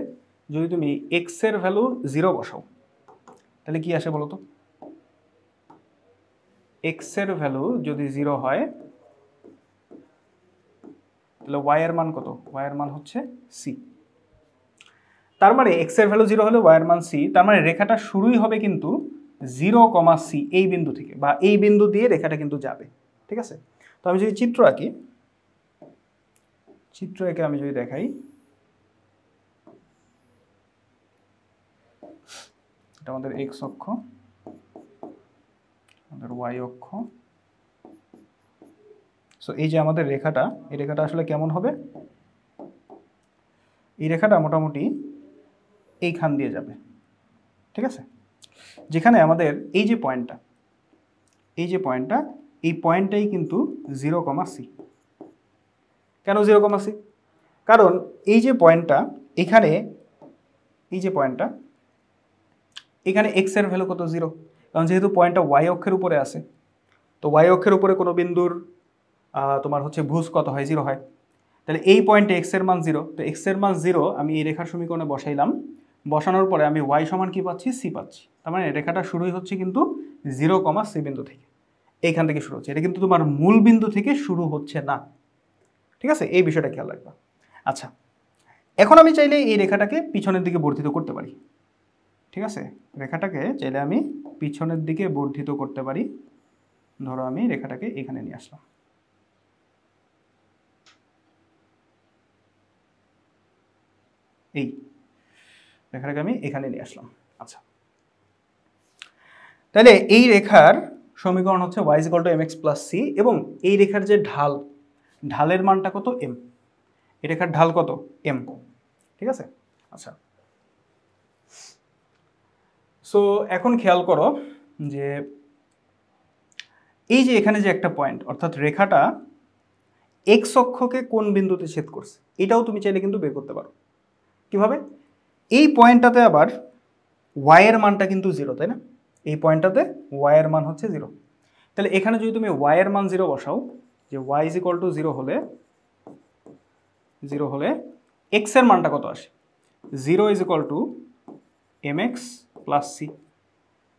যদি তুমি x এর ভ্যালু 0 বসাও, তাহলে কি আসে বলো তো। x এর ভ্যালু যদি 0 হয় তাহলে y এর মান কত, y এর মান হচ্ছে c। তার মানে x এর ভ্যালু 0 হলে y এর মান c, তার মানে রেখাটা শুরুই হবে কিন্তু 0, c এই বিন্দু থেকে, বা এই বিন্দু দিয়ে রেখাটা কিন্তু যাবে। ঠিক আছে, তো আমি যদি চিত্র আঁকি, চিত্র এঁকে আমি যদি দেখাই, এটা আমাদের x অক্ষ, আমাদের y অক্ষ। সো এই যে আমাদের রেখাটা, এই রেখাটা আসলে কেমন হবে, এই রেখাটা মোটামুটি এইখান দিয়ে যাবে। ঠিক আছে, যেখানে আমাদের এই যে পয়েন্টটা, এই যে পয়েন্টটা, এই পয়েন্টটাই কিন্তু 0, c। কেন 0, c? কারণ এই যে পয়েন্টটা এখানে, এই যে পয়েন্টটা এখানে x এর ভ্যালু কত, 0। কারণ যেহেতু পয়েন্টটা y অক্ষের উপরে আছে, তো y অক্ষের উপরে কোনো বিন্দুর তোমার হচ্ছে ভুজ কত হয়, 0 হয়। তাহলে এই পয়েন্টে x এর মান 0, তো x এর মান 0 আমি এই রেখার সমীকরণে বসাইলাম। বসানোর পরে আমি y সমান কি পাচ্ছি, c পাচ্ছি। তার মানে রেখাটা শুরুই হচ্ছে কিন্তু 0, c বিন্দু থেকে, এইখান থেকে শুরু হচ্ছে। এটা কিন্তু তোমার মূল বিন্দু থেকে শুরু হচ্ছে না। ঠিক আছে, এই বিষয়টা খেয়াল রাখবা। আচ্ছা, এখন আমি চাইলে এই রেখাটাকে পিছনের দিকে বর্ধিত করতে পারি। ঠিক আছে, রেখাটাকে চাইলে আমি পিছনের দিকে বর্ধিত করতে পারি। ধরো আমি রেখাটাকে এখানে নিয়ে আসলাম, এই রেখাটাকে আমি এখানে নিয়ে আসলাম। আচ্ছা, তাহলে এই রেখার সমীকরণ হচ্ছে y = mx + c, এবং এই রেখার যে ঢাল, ঢালের মানটা কত, m। এই রেখার ঢাল কত, m। ঠিক আছে, আচ্ছা। সো এখন খেয়াল করো যে এই যে এখানে যে একটা পয়েন্ট, অর্থাৎ রেখাটা x অক্ষকে কোন বিন্দুতে ছেদ করছে, এটাও তুমি চাইলে কিন্তু বের করতে পারো। কিভাবে, এই পয়েন্টটাতে আবার y এর মানটা কিন্তু 0, তাই না। এই পয়েন্টটাতে y এর মান হচ্ছে 0। তাহলে এখানে যদি তুমি y এর মান 0 বসাও, যে y = 0 হলে, 0 হলে x এর মানটা কত আসে, 0 = mx + c।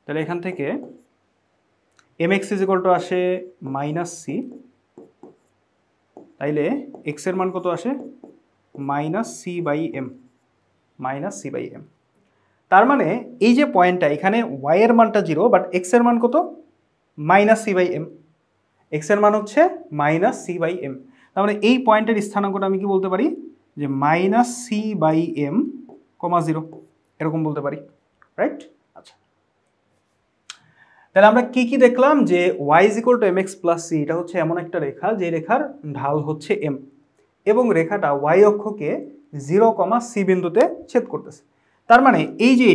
তাহলে এখান থেকে mx = আসে -c, তাইলে x এর মান কত আসে, -c/m, -c/m। তার মানে এই যে পয়েন্টটা, এখানে y এর মানটা 0, বাট x এর মান কত, -c/m। x এর মান হচ্ছে -c/m। তার মানে এই পয়েন্টের স্থানাঙ্কটা আমি কি বলতে পারি, যে -c/m, 0, এরকম বলতে পারি, রাইট। আচ্ছা, তাহলে আমরা কি কি দেখলাম, যে y = mx + c, এটা হচ্ছে এমন একটা রেখা যে রেখার ঢাল হচ্ছে m, এবং রেখাটা y অক্ষকে 0, c বিন্দুতে ছেদ করতেছে। তার মানে এই যে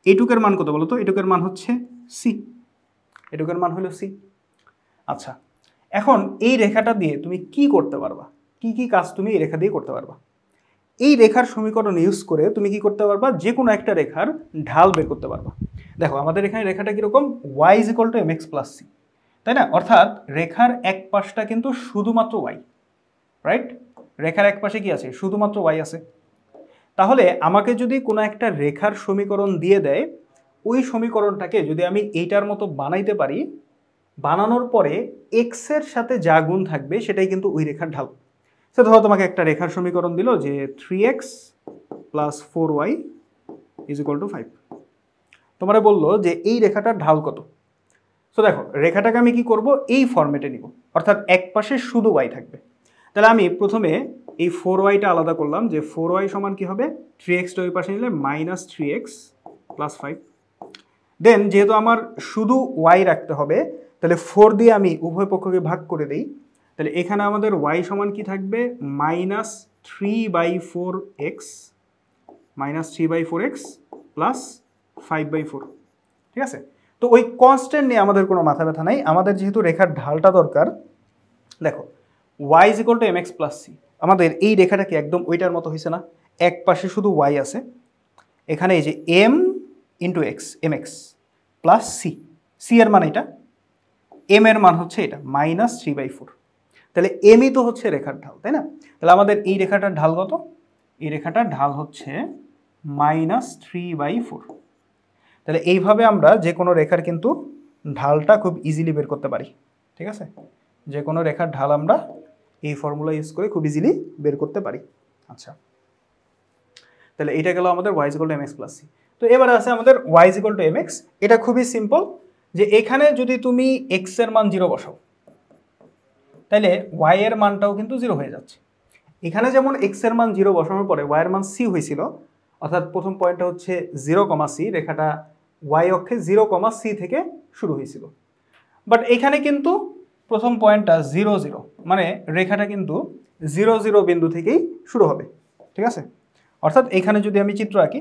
এইটুকের মান কত বলো তো, এটুকের মান হচ্ছে c, এটুকের মান হলো c। আচ্ছা, এখন এই রেখাটা দিয়ে তুমি কি করতে পারবা, কি কি কাজ তুমি এই রেখা দিয়ে করতে পারবা। এই রেখার সমীকরণ ইউজ করে তুমি কি করতে পারবা, যে কোনো একটা রেখার ঢাল বের করতে পারবা। দেখো আমাদের এখানে রেখাটা কিরকম, y = mx + c, তাই না। অর্থাৎ রেখার এক পাশটা কিন্তু শুধুমাত্র y, রাইট। রেখার এক পাশে কি আছে, শুধুমাত্র y আছে। তাহলে আমাকে যদি কোনো একটা রেখার সমীকরণ দিয়ে দেয়, ওই সমীকরণটাকে যদি আমি এইটার মতো বানাইতে পারি, বানানোর পরে এক্সের সাথে যা গুণ থাকবে সেটাই কিন্তু ওই রেখার ঢাল। সে ধরো তোমাকে একটা রেখার সমীকরণ দিল যে 3x + 4y = 5। তোমারে বললো যে এই রেখাটার ঢাল কত। সো দেখো রেখাটাকে আমি কি করব, এই ফরম্যাটে নিব, অর্থাৎ এক পাশে শুধু y থাকবে। তাহলে আমি প্রথমে এই 4yটা আলাদা করলাম, যে 4y সমান কি হবে, 3xটা ওই পাশে নিলে -3x + 5। দেন যেহেতু আমার শুধু y রাখতে হবে, তাহলে 4 দিয়ে আমি উভয় পক্ষকে ভাগ করে দিই। তাহলে এখানে আমাদের y সমান কি থাকবে, -3/4x + 5/4। ঠিক আছে, তো ওই কনস্ট্যান্ট নিয়ে আমাদের কোনো মাথা ব্যথা নাই, আমাদের যেহেতু রেখার ঢালটা দরকার। দেখো y = mx + c, আমাদের এই রেখাটা কি একদম ওইটার মতো হয়েছে না, এক পাশে শুধু y আছে, এখানে এই যে m × x mx + c, c এর মান এটা, m এর মান হচ্ছে এটা -3/4। তাহলে mই তো হচ্ছে রেখার ঢাল, তাই না? তাহলে আমাদের এই রেখাটার ঢাল কত, এই রেখাটার ঢাল হচ্ছে -3/4। তাহলে এইভাবে আমরা যে কোনো রেখার কিন্তু ঢালটা খুব ইজিলি বের করতে পারি। ঠিক আছে, যে কোনো রেখার ঢাল আমরা এই ফর্মুলা ইউজ করে খুব ইজিলি বের করতে পারি। আচ্ছা, তাহলে এটা গেল আমাদের y = mx + c। তো এবারে আছে আমাদের y = mx। এটা খুবই সিম্পল, যে এখানে যদি তুমি x এর মান 0 বসাও, তাহলে y এর মানটাও কিন্তু 0 হয়ে যাচ্ছে। এখানে যেমন x এর মান 0 বসানোর পরে y এর মান c হয়েছিল, অর্থাৎ প্রথম পয়েন্টটা হচ্ছে 0, c, রেখাটা y অক্ষে 0, c থেকে শুরু হয়েছিল। বাট এখানে কিন্তু প্রথম পয়েন্টটা 0, 0, মানে রেখাটা কিন্তু 0, 0 বিন্দু থেকেই শুরু হবে। ঠিক আছে, অর্থাৎ এখানে যদি আমি চিত্র আঁকি,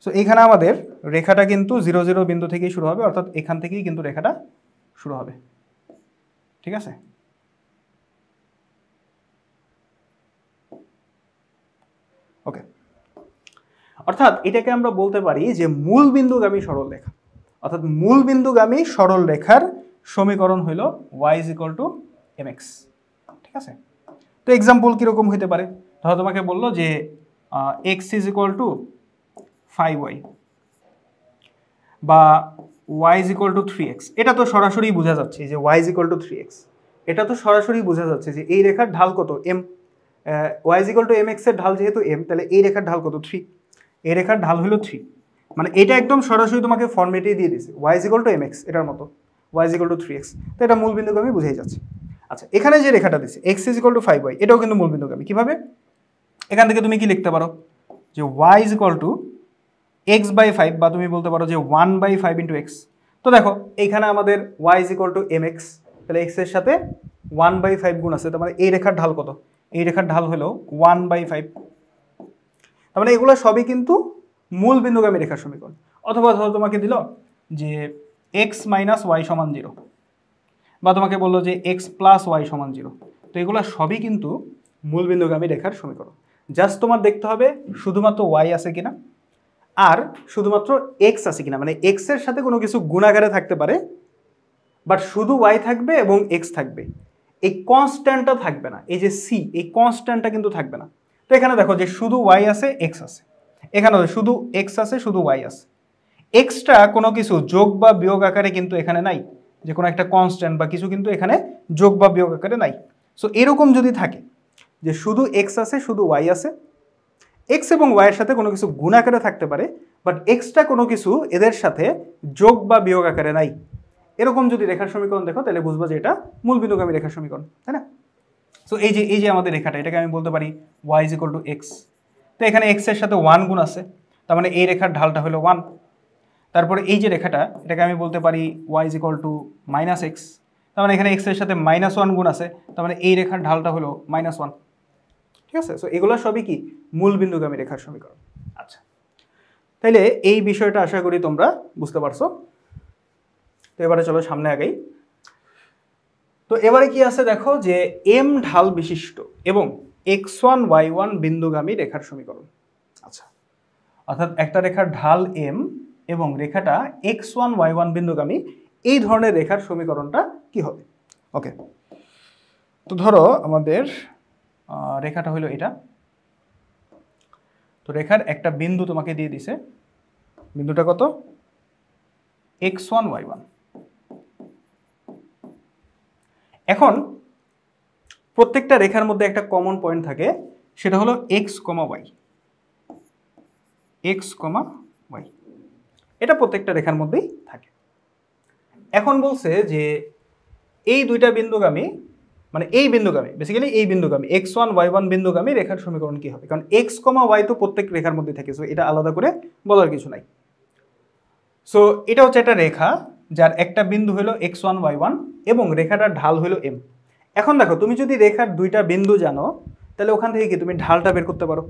সো এখানে আমাদের রেখাটা কিন্তু 0, 0 বিন্দু থেকেই শুরু হবে, অর্থাৎ এখান থেকেই কিন্তু রেখাটা শুরু হবে। ঠিক আছে, ওকে, অর্থাৎ এটাকে আমরা বলতে পারি যে মূল বিন্দুগামী সরল রেখা, অর্থাৎ মূল বিন্দুগামী সরল রেখার সমীকরণ হইল y = mx। ঠিক আছে, তো এক্সাম্পল কিরকম হইতে পারে, ধরো তোমাকে বললো যে x = 5y বা y = 3x। এটা তো সরাসরি বোঝা যাচ্ছে যে y = 3x, এটা তো সরাসরি বোঝা যাচ্ছে যে এই রেখার ঢাল কত, m, y = mx এর ঢাল যেহেতু m, তাহলে এই রেখার ঢাল কত, 3, এই রেখার ঢাল হলো 3। মানে এটা একদম সরাসরি তোমাকে ফর্মেটেই দিয়ে দিয়েছে, y = mx, এটার মতো y = 3x। তো এটা মূল বিন্দুগামী বুঝাই যাচ্ছে। আচ্ছা, এখানে যে রেখাটা দিচ্ছে x = 5y, এটাও কিন্তু মূল বিন্দুগামী। কিভাবে, এখান থেকে তুমি কি লিখতে পারো, যে y = x/5, বা তুমি বলতে পারো যে 1/5 × x। তো দেখো এইখানে আমাদের y = mx, তাহলে x এর সাথে 1/5 গুণ আছে, তার মানে এই রেখার ঢাল কত, এই রেখার ঢাল হলো 1/5। তার মানে এগুলো সবই কিন্তু মূল বিন্দুগামী রেখার সমীকরণ। অথবা ধরো তোমাকে দিল যে x - y = 0, বা তোমাকে বললো যে x + y = 0, তো এগুলো সবই কিন্তু মূল বিন্দুগামী রেখার সমীকরণ। জাস্ট তোমার দেখতে হবে শুধুমাত্র y আছে কিনা আর শুধুমাত্র x আছে কিনা, মানে x এর সাথে কোনো কিছু গুণাকারে থাকতে পারে, বাট শুধু y থাকবে এবং x থাকবে, এই কনস্ট্যান্টটা থাকবে না, এই যে c, এই কনস্ট্যান্টটা কিন্তু থাকবে না। তো এখানে দেখো যে শুধু y আছে, x আছে, এখানে শুধু x আছে, শুধু y আছে, এক্সট্রা কোনো কিছু যোগ বা বিয়োগ আকারে কিন্তু এখানে নাই, যে কোনো একটা কনস্ট্যান্ট বা কিছু কিন্তু এখানে যোগ বা বিয়োগ আকারে নাই। সো এরকম যদি থাকে যে শুধু x আছে, শুধু y আছে, x এবং y এর সাথে কোনো কিছু গুণ আকারে থাকতে পারে, বাট এক্সট্রা কোনো কিছু এদের সাথে যোগ বা বিয়োগ আকারে নাই, এরকম যদি রেখার সমীকরণ দেখো, তাহলে বুঝবো যে এটা মূল বিন্দুগামী রেখার সমীকরণ, তাই না? সো এই যে আমাদের রেখাটা, এটাকে আমি বলতে পারি y = x। তো এখানে x এর সাথে 1 গুণ আছে, তার মানে এই রেখার ঢালটা হলো 1। তারপরে এই যে রেখাটা, এটাকে আমি বলতে পারি y = -x, তার মানে এখানে x এর সাথে -1 গুণ আছে, তার মানে এই রেখার ঢালটা হলো -1। ঠিক আছে, সো এগুলো সবই কি মূল বিন্দুগামী রেখার সমীকরণ। আচ্ছা, তাইলে এই বিষয়টা আশা করি তোমরা বুঝতে পারছো। তো এবারে চলো সামনে আগাই। তো এবারে কি আছে দেখো, যে m ঢাল বিশিষ্ট এবং x1 y1 বিন্দুগামী রেখার সমীকরণ। আচ্ছা, অর্থাৎ একটা রেখার ঢাল m এবং রেখাটা x1 y1 বিন্দুগামী, এই ধরনের রেখার সমীকরণটা কি হবে? ওকে, তো ধরো আমাদের রেখাটা হলো এটা। তো রেখার একটা বিন্দু তোমাকে দিয়ে দিছে, বিন্দুটা কত? x1 y1। এখন প্রত্যেকটা রেখার মধ্যে একটা কমন পয়েন্ট থাকে, সেটা হলো x, y। x, y এটা প্রত্যেকটা রেখার মধ্যেই থাকে। এখন বলছে যে এই দুইটা বিন্দুগামী, মানে এই বিন্দুগামী, বেসিক্যালি এই বিন্দুগামী x1 y1 বিন্দুগামী রেখার সমীকরণ কি হবে? কারণ x, y তো প্রত্যেক রেখার মধ্যে থাকে, সো এটা আলাদা করে বলার কিছু নাই। সো এটা হচ্ছে একটা রেখা যার একটা বিন্দু হলো x1 y1 এবং রেখাটার ঢাল হলো m। এখন দেখো, তুমি যদি রেখার দুইটা বিন্দু জানো, তাহলে ওখান থেকে কি তুমি ঢালটা বের করতে পারো।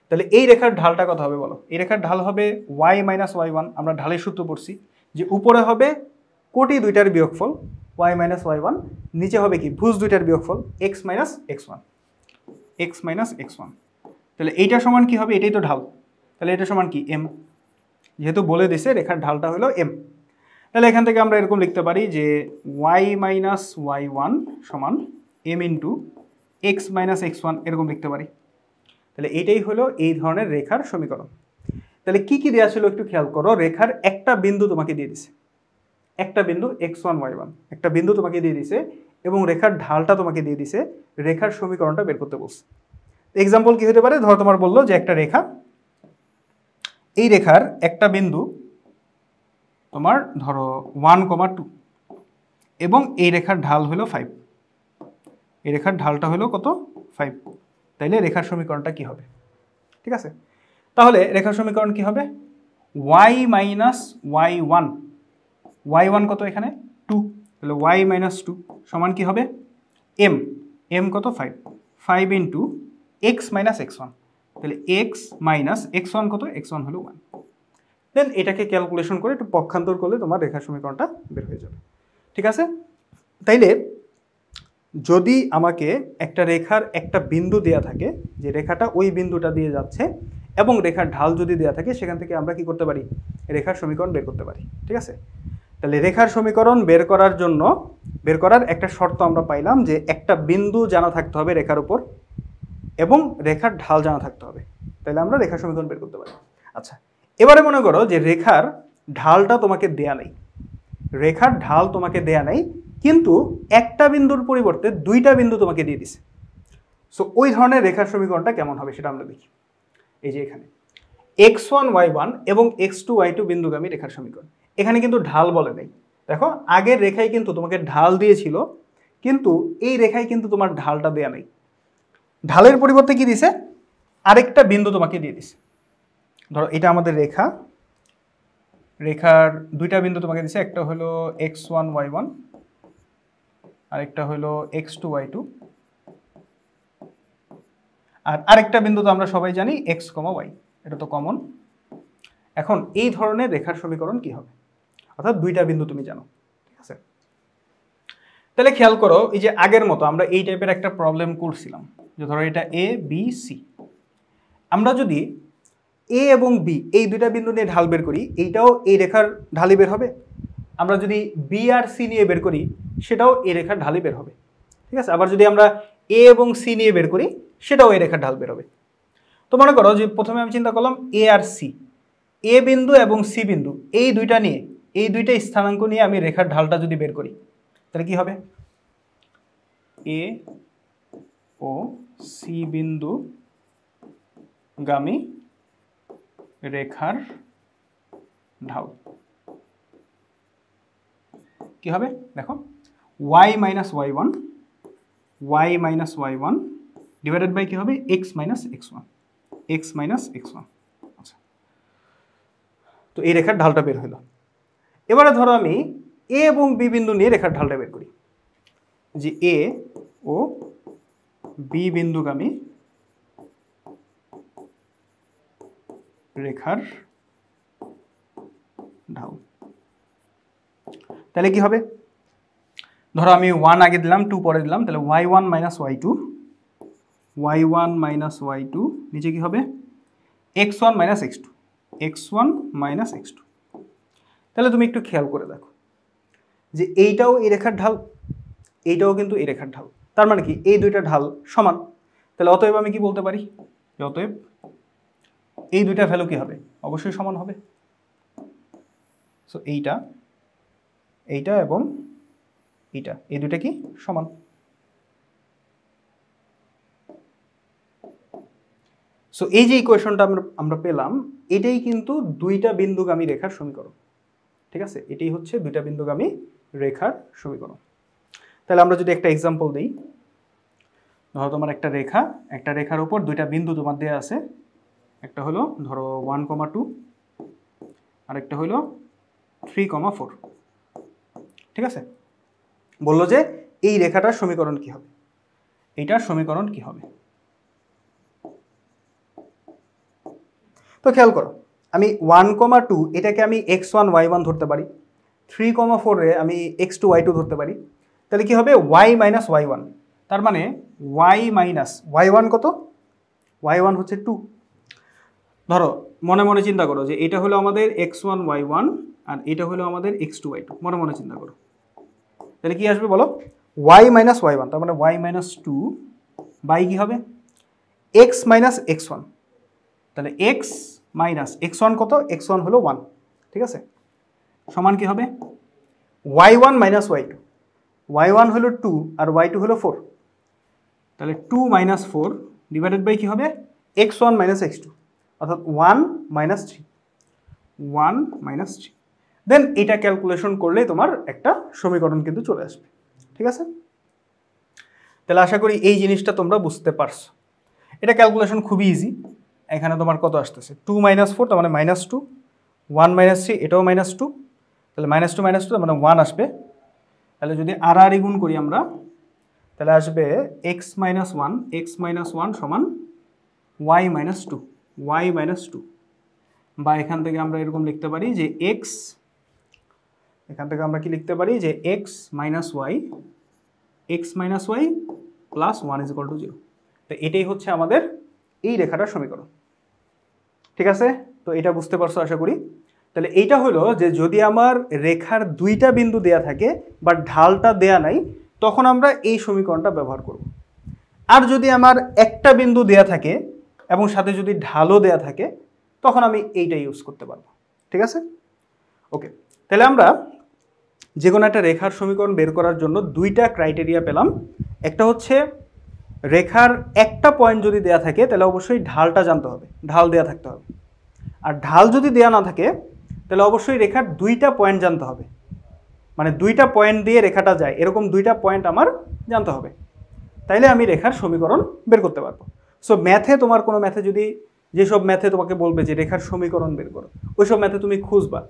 তাহলে এই রেখার ঢালটা কত হবে বলো? এই রেখার ঢাল হবে y মাইনাস y1। আমরা ঢালের সূত্র পড়ছি যে উপরে হবে কোটি দুইটার বিয়োগফল y মাইনাস y1, নিচে হবে কি ভুজ দুইটার বিয়োগফল x minus x1, x minus x1। তাহলে এইটা সমান কি হবে? এটাই তো ঢাল, তাহলে এটা সমান কি m। যেহেতু বলে দিছে রেখার ঢালটা হলো m, তাহলে এখান থেকে আমরা এরকম লিখতে পারি যে y মাইনাস y1 সমান m into x minus x1, এরকম লিখতে পারি। তাহলে এটাই হলো এই ধরনের রেখার সমীকরণ। তাহলে কি কি দেওয়া ছিল একটু খেয়াল করো। রেখার একটা বিন্দু তোমাকে দিয়ে দিছে, একটা বিন্দু x1 y1 একটা বিন্দু তোমাকে দিয়ে দিছে, এবং রেখার ঢালটা তোমাকে দিয়ে দিছে। রেখার সমীকরণটা বের করতে বলছে। এক্সাম্পল কি হতে পারে? ধরো তোমার বললো যে একটা রেখা, এই রেখার একটা বিন্দু তোমার ধরো 1,2 এবং এই রেখার ঢাল হলো 5। এই রেখার ঢালটা হলো কত? 5। তাইলে রেখার সমীকরণটা কি হবে? ঠিক আছে, তাহলে রেখার সমীকরণ কি হবে? y মাইনাস y1, y1 কত এখানে? 2, তাহলে y মাইনাস 2 সমান কি হবে? m, m কত? 5, 5 ইন্টু x মাইনাস x1, তাহলে x মাইনাস x1 কত? x1 হলো 1। দেন এটাকে ক্যালকুলেশন করে একটু পক্ষান্তর করলে তোমার রেখার সমীকরণটা বের হয়ে যাবে। ঠিক আছে, তাইলে যদি আমাকে একটা রেখার একটা বিন্দু দেয়া থাকে, যে রেখাটা ওই বিন্দুটা দিয়ে যাচ্ছে, এবং রেখার ঢাল যদি দেয়া থাকে, সেখান থেকে আমরা কি করতে পারি? রেখার সমীকরণ বের করতে পারি। ঠিক আছে, তাহলে রেখার সমীকরণ বের করার জন্য বের করার একটা শর্ত আমরা পাইলাম যে একটা বিন্দু জানা থাকতে হবে রেখার উপর, এবং রেখার ঢাল জানা থাকতে হবে, তাহলে আমরা রেখার সমীকরণ বের করতে পারি। আচ্ছা, এবারে মনে করো যে রেখার ঢালটা তোমাকে দেয়া নেই, রেখার ঢাল তোমাকে দেয়া নেই, কিন্তু একটা বিন্দুর পরিবর্তে দুইটা বিন্দু তোমাকে দিয়ে দিছে। সো ওই ধরনের রেখার সমীকরণটা কেমন হবে সেটা আমরা দেখি। এই যে এখানে x1 y1 এবং x2 y2 বিন্দুগামী রেখার সমীকরণ, এখানে কিন্তু ঢাল বলে নেই। দেখো আগের রেখায় কিন্তু তোমাকে ঢাল দিয়েছিল, কিন্তু এই রেখায় কিন্তু তোমার ঢালটা দেয়া নেই। ঢালের পরিবর্তে কি দিছে? আরেকটা বিন্দু তোমাকে দিয়ে দিছে। ধরো এটা আমাদের রেখা, রেখার দুইটা বিন্দু তোমাকে দিছে, একটা হলো x1 y1 আর একটা হলো x2 y2, আর আরেকটা বিন্দু তো আমরা সবাই জানি x, y, এটা তো কমন। এখন এই ধরনের রেখার সমীকরণ কি হবে? অর্থাৎ দুইটা বিন্দু তুমি জানো। ঠিক আছে, তাহলে খেয়াল করো, এই যে আগের মতো আমরা এই টাইপের একটা প্রবলেম করছিলাম, যে ধরো এটা a b c, আমরা যদি a এবং b এই দুইটা বিন্দু নিয়ে ঢাল বের করি, এইটাও এই রেখার ঢালই বের হবে। আমরা যদি b আর c নিয়ে বের করি, সেটাও এই রেখার ঢালই বের হবে। ঠিক আছে, আবার যদি আমরা a এবং c নিয়ে বের করি, সেটাও এই রেখার ঢাল বের হবে। তো মনে করো যে প্রথমে আমি চিন্তা করলাম a আর c, a বিন্দু এবং c বিন্দু এই দুইটা নিয়ে, এই দুইটা স্থানাঙ্ক নিয়ে আমি রেখার ঢালটা যদি বের করি, তাহলে কি হবে? a ও c বিন্দু গামী রেখার ঢাল কি হবে? দেখো y minus y1, y minus y1 divided by কি হবে? x minus x1, x minus x1। আচ্ছা, তো এই রেখার ঢালটা বের হলো। এবারে ধরো আমি a এবং b বিন্দু নিয়ে রেখার ঢালটা বের করি, যে a ও b বিন্দুগামী রেখার ঢাল, তাহলে কি হবে? ধরো আমি 1 আগে দিলাম, 2 পরে দিলাম, তাহলে y1 minus y2, y1 minus y2 নিচে কি হবে? x1 minus x2, x1 minus x2। তাহলে তুমি একটু খেয়াল করে দেখো যে এইটাও এই রেখার ঢাল, এইটাও কিন্তু এই রেখার ঢাল, তার মানে কি এই দুইটা ঢাল সমান। তাহলে অতএব আমি কি বলতে পারি, অতএব এই দুইটা ভ্যালু কি হবে, অবশ্যই সমান হবে। সো এইটা এইটা এবং এইটা, এই দুইটা কি সমান। সো এই যে ইকুয়েশনটা আমরা পেলাম, এটাই কিন্তু দুইটা বিন্দুগামী রেখার সমীকরণ। ঠিক আছে, এটাই হচ্ছে দুইটা বিন্দুগামী রেখার সমীকরণ। তাহলে আমরা যদি একটা এক্সাম্পল দিই, ধরো তোমার একটা রেখার উপর দুইটা বিন্দু তোমার দেওয়া আছে, একটা হলো ধরো 1,2 আর একটা হলো 3,4। ঠিক আছে, বললো যে এই রেখাটার সমীকরণ কি হবে, এইটার সমীকরণ কি হবে। তো খেয়াল করো, আমি 1,2 এটাকে আমি x1 y1 ধরতে পারি, 3,4 এ আমি x2 y2 ধরতে পারি। তাহলে কি হবে, y মাইনাস y1, তার মানে y মাইনাস y1 কত, y1 হচ্ছে 2। ধরো মনে মনে চিন্তা করো যে এটা হলো আমাদের x1 y1 আর এটা হলো আমাদের x2 y2, মনে মনে চিন্তা করো। তাহলে কি আসবে বলো, y মাইনাস y1, তার মানে y মাইনাস 2 বাই কি হবে x মাইনাস x1। তাহলে x মাইনাস x1 কত, x1 হলো 1। ঠিক আছে, সমান কি হবে y1 মাইনাস y2, y1 হলো 2 আর y2 হলো 4। তাহলে 2 মাইনাস 4 ডিভাইডেড বাই কি হবে x1 মাইনাস x2, অর্থাৎ 1 মাইনাস 3, 1 মাইনাস 3। দেন এটা ক্যালকুলেশন করলে তোমার একটা সমীকরণ কিন্তু চলে আসবে। ঠিক আছে, তাহলে আশা করি এই জিনিসটা তোমরা বুঝতে পারছো। এটা ক্যালকুলেশন খুবই ইজি। এখানে তোমার কত আসতেছে, 2 মাইনাস 4 তার মানে মাইনাস 2, 1 মাইনাস 3 এটাও মাইনাস 2, তাহলে মাইনাস 2 মাইনাস 2 তার মানে 1 আসবে। তাহলে যদি আর আর গুণ করি আমরা, তাহলে আসবে x মাইনাস 1 সমান y মাইনাস 2, y মাইনাস 2। বা এখান থেকে আমরা এরকম লিখতে পারি যে এখান থেকে আমরা কি লিখতে পারি যে x minus y plus 1 is equal two 0। তো এটাই হচ্ছে আমাদের এই রেখাটার সমীকরণ। ঠিক আছে, তো এটা বুঝতে পারছো আশা করি। তাহলে এইটা হলো যে যদি আমার রেখার দুইটা বিন্দু দেয়া থাকে বাট ঢালটা দেয়া নাই, তখন আমরা এই সমীকরণটা ব্যবহার করব। আর যদি আমার একটা বিন্দু দেয়া থাকে এবং সাথে যদি ঢালও দেয়া থাকে, তখন আমি এইটা ইউজ করতে পারবো। ঠিক আছে, ওকে। তাহলে আমরা যে কোনো একটা রেখার সমীকরণ বের করার জন্য দুইটা ক্রাইটেরিয়া পেলাম। একটা হচ্ছে রেখার একটা পয়েন্ট যদি দেয়া থাকে তাহলে অবশ্যই ঢালটা জানতে হবে, ঢাল দেয়া থাকতে হবে। আর ঢাল যদি দেয়া না থাকে তাহলে অবশ্যই রেখার দুইটা পয়েন্ট জানতে হবে, মানে দুইটা পয়েন্ট দিয়ে রেখাটা যায় এরকম দুইটা পয়েন্ট আমার জানতে হবে, তাইলে আমি রেখার সমীকরণ বের করতে পারবো। সো ম্যাথে তোমার কোনো ম্যাথে যদি, যেসব ম্যাথে তোমাকে বলবে যে রেখার সমীকরণ বের করো, ওইসব ম্যাথে তুমি খুঁজবা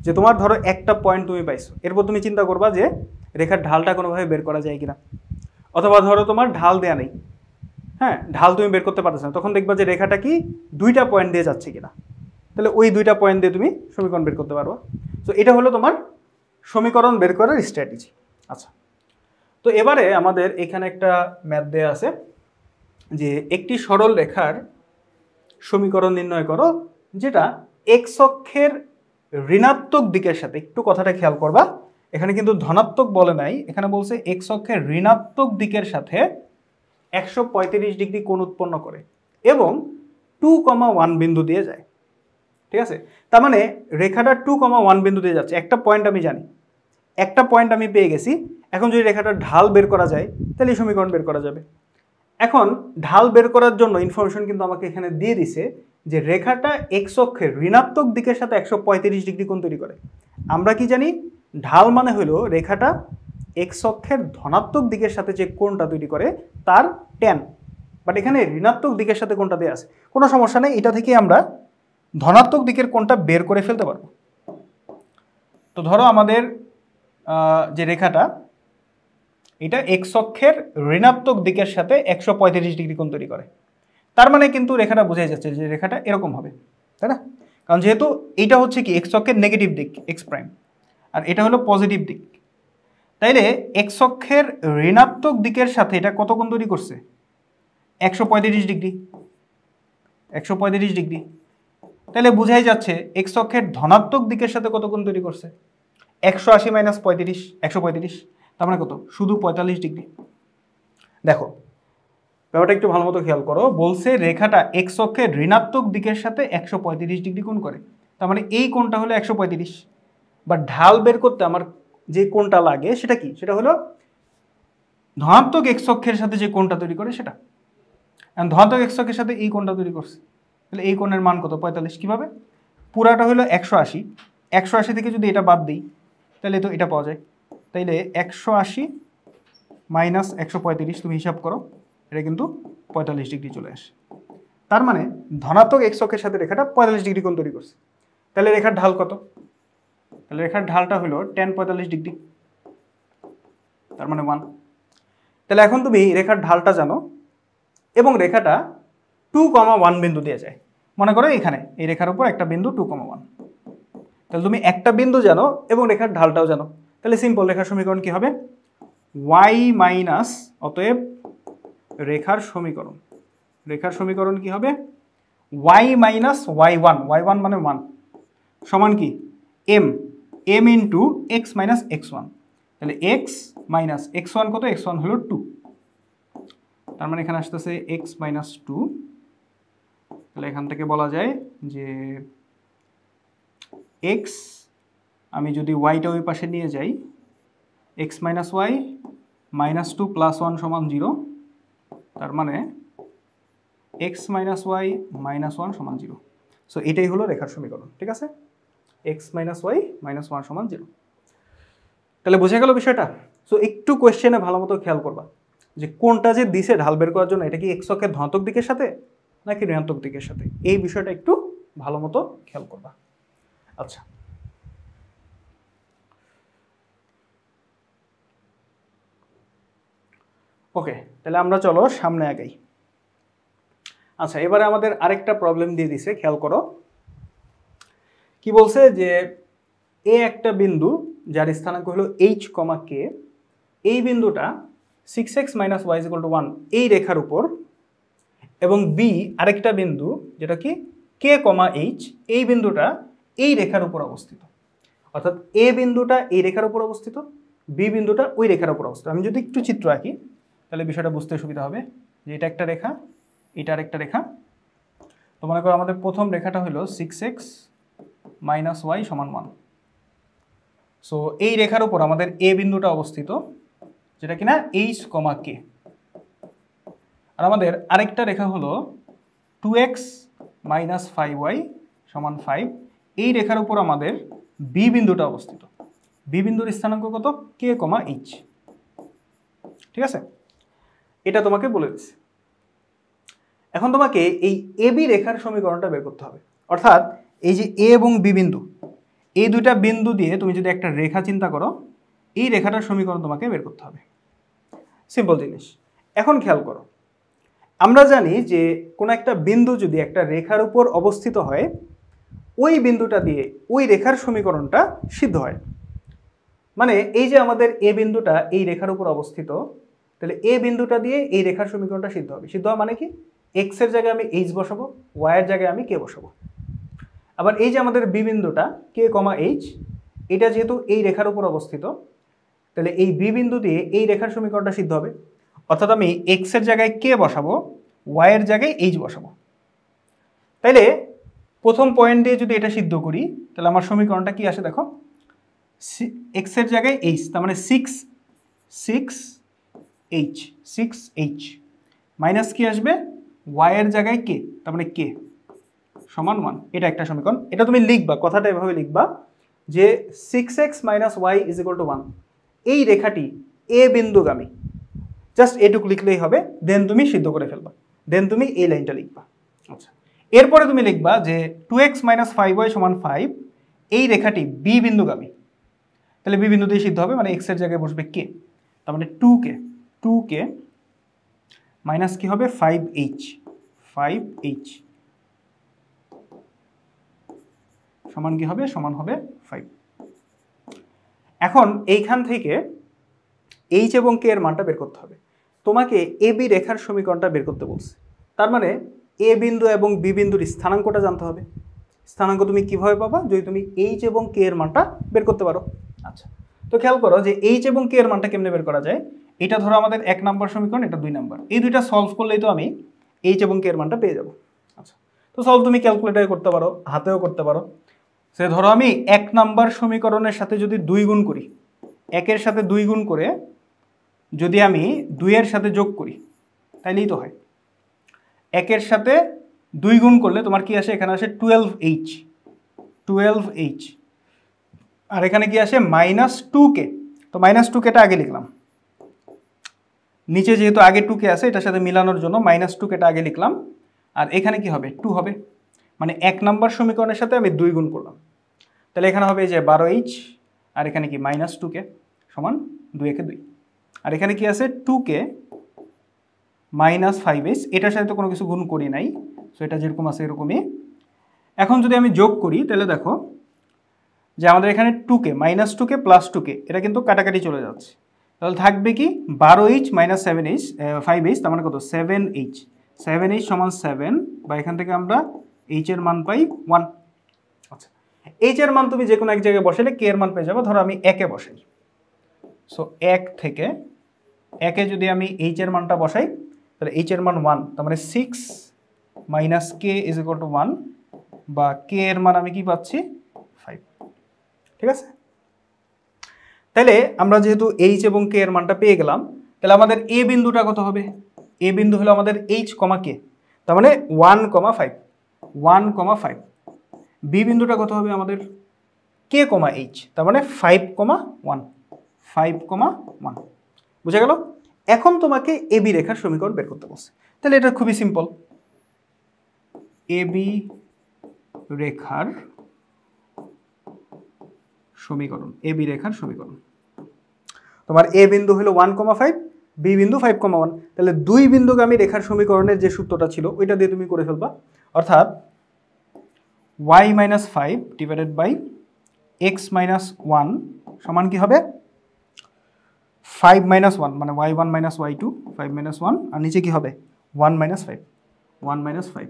যে তোমার ধরো একটা পয়েন্ট তুমি পাইছো, এরপর তুমি চিন্তা করবা যে রেখার ঢালটা কোনোভাবে বের করা যায় কিনা। অথবা ধরো তোমার ঢাল দেয়া নেই, হ্যাঁ, ঢাল তুমি বের করতে পারছো না, তখন দেখবা যে রেখাটা কি দুইটা পয়েন্ট দিয়ে যাচ্ছে কিনা, তাহলে ওই দুইটা পয়েন্ট দিয়ে তুমি সমীকরণ বের করতে পারবা। তো এটা হলো তোমার সমীকরণ বের করার স্ট্র্যাটেজি। আচ্ছা, তো এবারে আমাদের এখানে একটা ম্যাথ দেয়া আছে যে একটি সরল রেখার সমীকরণ নির্ণয় করো যেটা এক্স অক্ষের ঋণাত্মক দিকের সাথে, একটু কথাটা খেয়াল করবা, এখানে কিন্তু ধনাত্মক বলে নাই, এখানে বলছে এক্স অক্ষের ঋণাত্মক দিকের সাথে 135 ডিগ্রি কোণ উৎপন্ন করে এবং 2,1 বিন্দু দিয়ে যায়। ঠিক আছে, তার মানে রেখাটা 2,1 বিন্দু দিয়ে যাচ্ছে। একটা পয়েন্ট আমি জানি, একটা পয়েন্ট আমি পেয়ে গেছি। এখন যদি রেখাটা ঢাল বের করা যায় তাহলে এই সমীকরণ বের করা যাবে। এখন ঢাল বের করার জন্য ইনফরমেশন কিন্তু আমাকে এখানে দিয়ে দিছে যে রেখাটা এক্স অক্ষের ঋণাত্মক দিকের সাথে 135 ডিগ্রি কোণ তৈরি করে। আমরা কি জানি, ঢাল মানে হলো রেখাটা এক্স অক্ষের ধনাত্মক দিকের সাথে যে কোণটা তৈরি করে তার ট্যান, বাট এখানে ঋণাত্মক দিকের সাথে কোণটা দেওয়া আছে, কোনো সমস্যা নেই, এটা থেকে আমরা ধনাত্মক দিকের কোণটা বের করে ফেলতে পারবো। তো ধরো আমাদের যে রেখাটা, এটা এক্স অক্ষের ঋণাত্মক দিকের সাথে 135 ডিগ্রি কোণ তৈরি করে, তার মানে কিন্তু রেখাটা বোঝাই যাচ্ছে যে রেখাটা এরকম হবে, তাই না? কারণ যেহেতু এইটা হচ্ছে কি এক্স অক্ষের নেগেটিভ দিক এক্স প্রাইম, আর এটা হলো পজিটিভ দিক, তাইলে এক্স অক্ষের ঋণাত্মক দিকের সাথে এটা কত কোণ তৈরি করছে, 135 ডিগ্রি, 135 ডিগ্রি। তাহলে বোঝাই যাচ্ছে এক্স অক্ষের ধনাত্মক দিকের সাথে কত কোণ তৈরি করছে, 180 মাইনাস 35, 135, তার মানে কত, শুধু 45 ডিগ্রি। দেখো ব্যাপারটা একটু ভালো মতো খেয়াল করো। বলছে রেখাটা এক্স অক্ষের ঋণাত্মক দিকের সাথে 135 ডিগ্রি কোণ করে। তার মানে এই কোণটা হলো 135, বা ঢাল বের করতে আমার যে কোণটা লাগে সেটা কি, সেটা হলো ধনাত্মক এক্স অক্ষের সাথে যে কোণটা তৈরি করে সেটা। এখন ধনাত্মক এক্স অক্ষের সাথে এই কোণটা তৈরি করছে, তাহলে এই কোণের মান কত? 45। কীভাবে? পুরাটা হলো 180, 180 থেকে যদি এটা বাদ দিই তাহলে তো এটা পাওয়া যায়। তাইলে 180 মাইনাস 135 তুমি হিসাব করো, এটা কিন্তু 45 ডিগ্রি চলে আসে। তার মানে ধনাত্মক এক্স অক্ষের সাথে রেখাটা 45 ডিগ্রি কোণ তৈরি করছে। তাহলে রেখার ঢাল কত? তাহলে রেখার ঢালটা হলো tan 45 ডিগ্রি, তার মানে 1। তাহলে এখন তুমি রেখার ঢালটা জানো এবং রেখাটা 2,1 বিন্দু দিয়ে যায়। মনে করো এখানে এই রেখার উপর একটা বিন্দু 2,1, তাহলে তুমি একটা বিন্দু জানো এবং রেখার ঢালটাও জানো। তাহলে সিম্পল, রেখার সমীকরণ কি হবে? y মাইনাস, অতএব রেখার সমীকরণ কি হবে? y মাইনাস y1 মানে 1 সমান কি m into x minus x1। তাহলে x মাইনাস x1 কত? x1 হলো 2, তার মানে এখানে আসতেছে x মাইনাস 2। তাহলে এখান থেকে বলা যায় যে x, আমি যদি ওয়াইটা ওই পাশে নিয়ে যাই, x minus Y minus 2 plus 1 সমান 0, তার মানে x মাইনাস ওয়াই মাইনাস 1 সমান 0। সো এটাই হলো রেখার সমীকরণ, ঠিক আছে? x মাইনাস ওয়াই মাইনাস 1 সমান 0। তাহলে বোঝা গেল বিষয়টা? সো একটু কোয়েশ্চেনে ভালো মতো খেয়াল করবা যে কোনটা যে দিছে ঢাল বের করার জন্য, এটা কি এক্স অক্ষের ধনাত্মক দিকের সাথে নাকি ঋণাত্মক দিকের সাথে, এই বিষয়টা একটু ভালো মতো খেয়াল করবা। আচ্ছা, ওকে, তাহলে আমরা চলো সামনে আগাই। আচ্ছা, এবারে আমাদের আরেকটা প্রবলেম দিয়ে দিছে, খেয়াল করো কি বলছে যে এ একটা বিন্দু যার স্থানাঙ্ক হলো h, k, এই বিন্দুটা 6x minus Y equal to 1 এই রেখার উপর, এবং বি আরেকটা বিন্দু যেটা কি k, h, এই বিন্দুটা এই রেখার উপর অবস্থিত। অর্থাৎ এ বিন্দুটা এই রেখার উপর অবস্থিত, বি বিন্দুটা ওই রেখার উপর অবস্থিত। আমি যদি একটু চিত্র আঁকি তাহলে বিষয়টা বুঝতে সুবিধা হবে যে এটা একটা রেখা, এটা আরেকটা রেখা। তো মনে করো আমাদের প্রথম রেখাটা হলো 6x মাইনাস ওয়াই সমান 1। সো এই রেখার উপর আমাদের এ বিন্দুটা অবস্থিত, যেটা কিনা h, k, আর আমাদের আরেকটা রেখা হলো 2x মাইনাস 5y সমান 5। এই রেখার উপর আমাদের বি বিন্দুটা অবস্থিত, বি বিন্দুর স্থানাঙ্ক কত? k, h, ঠিক আছে? এটা তোমাকে বলে দিচ্ছে। এখন তোমাকে এই এ বি রেখার সমীকরণটা বের করতে হবে। অর্থাৎ এই যে এ এবং বি বিন্দু, এই দুইটা বিন্দু দিয়ে তুমি যদি একটা রেখা চিন্তা করো, এই রেখাটার সমীকরণ তোমাকে বের করতে হবে। সিম্পল জিনিস। এখন খেয়াল করো, আমরা জানি যে কোনো একটা বিন্দু যদি একটা রেখার উপর অবস্থিত হয়, ওই বিন্দুটা দিয়ে ওই রেখার সমীকরণটা সিদ্ধ হয়। মানে এই যে আমাদের এ বিন্দুটা এই রেখার উপর অবস্থিত, তাহলে এ বিন্দুটা দিয়ে এই রেখার সমীকরণটা সিদ্ধ হবে। সিদ্ধ হওয়া মানে কি? এক্স এর জায়গায় আমি এইচ বসাবো, ওয়াই এর জায়গায় আমি কে বসাবো। আবার এই যে আমাদের বি বিন্দুটা কে, এইচ, এটা যেহেতু এই রেখার উপর অবস্থিত, তাহলে এই বি বিন্দু দিয়ে এই রেখার সমীকরণটা সিদ্ধ হবে। অর্থাৎ আমি এক্স এর জায়গায় কে বসাবো, ওয়াই এর জায়গায় এইচ বসাবো। তাইলে প্রথম পয়েন্ট দিয়ে যদি এটা সিদ্ধ করি তাহলে আমার সমীকরণটা কি আসে দেখো, এক্স এর জায়গায় এইচ, তার মানে 6h মাইনাস কি আসবে, ওয়াই এর জায়গায় কে, তার মানে কে সমান 1। এটা একটা সমীকরণ। এটা তুমি লিখবা, কথাটা এভাবে লিখবা যে 6x minus Y is equal to 1, এই রেখাটি এ বিন্দুগামী। জাস্ট এটুকু লিখলেই হবে, দেন তুমি সিদ্ধ করে ফেলবা, দেন তুমি এই লাইনটা লিখবা। আচ্ছা, এরপরে তুমি লিখবা যে 2x মাইনাস 5y সমান 5, এই রেখাটি বি বিন্দুগামী। তাহলে বি বিন্দু দিয়ে সিদ্ধ হবে, মানে এক্স এর জায়গায় বসবে কে, তার মানে 2k মাইনাস কি হবে 5h সমান কি হবে, সমান হবে 5। এখন এইখান থেকে এইচ এবং কে এর মানটা বের করতে হবে। তোমাকে এ বি রেখার সমীকরণটা বের করতে বলছে, তার মানে এ বিন্দু এবং বি বিন্দুর স্থানাঙ্কটা জানতে হবে। স্থানাঙ্ক তুমি কিভাবে পাবা, যদি তুমি এইচ এবং কে এর মানটা বের করতে পারো। আচ্ছা, তো খেয়াল করো যে এইচ এবং কে এর মানটা কেমনে বের করা যায়। এটা ধরো আমাদের 1 নম্বর সমীকরণ, এটা 2 নম্বর। এই দুইটা সলভ করলেই তো আমি এইচ এবং কে এর মানটা পেয়ে যাব। আচ্ছা, তো সলভ তুমি ক্যালকুলেটরে করতে পারো, হাতেও করতে পারো। সে ধরো আমি 1 নম্বর সমীকরণের সাথে যদি 2 গুণ করি, 1 এর সাথে 2 গুণ করে যদি আমি 2 এর সাথে যোগ করি তাইলেই তো হয়। 1 এর সাথে 2 গুণ করলে তোমার কি আসে, এখানে আসে 12h, 12h। আর এখানে কি আসে -2k। তো -2kটা আগে লিখলাম, নিচে যেহেতু আগে 2k আছে এটার সাথে মিলানোর জন্য -2kটা আগে লিখলাম। আর এখানে কি হবে, 2 হবে, মানে 1 নম্বর সমীকরণের সাথে আমি 2 গুণ করলাম। তাহলে এখানে হবে যে 12h, আর এখানে কি -2k সমান 2 একে 2। আর এখানে কি আছে 2k -5h, এটার সাথে তো কোনো কিছু গুণ করি নাই, সো এটা যেরকম আছে এরকমই। এখন যদি আমি যোগ করি তাহলে দেখো যে আমাদের এখানে 2k -2k প্লাস 2k এটা কিন্তু কাটাকাটি চলে যাচ্ছে, তাহলে থাকবে কি 12h - 7h 5h, তার মানে কত 7h। 7h সমান 7, বা এখান থেকে আমরা h এর মান পাই 1। আচ্ছা, h এর মান তুমি যে কোনো এক জায়গায় বসালে k এর মান পেয়ে যাবো। ধরো আমি 1 এ বসাই, সো 1 থেকে 1 এ যদি আমি h এর মানটা বসাই তাহলে h এর মান 1, তার মানে 6 - k = 1, বা k এর মান আমি কি পাচ্ছি 5। ঠিক আছে, তাহলে আমরা যেহেতু h এবং k এর মানটা পেয়ে গেলাম, তাহলে আমাদের a বিন্দুটা কত হবে? a বিন্দু হলো আমাদের h, k, তার মানে 1,5, 1,5। b বিন্দুটা কত হবে আমাদের? k, h, তার মানে 5,1, 5,1। বুঝা গেল? এখন তোমাকে ab রেখার সমীকরণ বের করতে বলছে, তাহলে এটা খুবই সিম্পল। ab রেখার সমীকরণ, ab রেখার সমীকরণ, তোমার a বিন্দু হলো 1,5, b বিন্দু 5,1। তাহলে দুই বিন্দুগামী রেখার সমীকরণের যে সূত্রটা ছিল ওইটা দিয়ে তুমি করে ফেলবা, অর্থাৎ y - 5 ডিভাইডেড বাই x - 1 সমান কি হবে 5 - 1, মানে y1 - y2, 5 - 1, আর নিচে কি হবে 1 - 5, 1 - 5।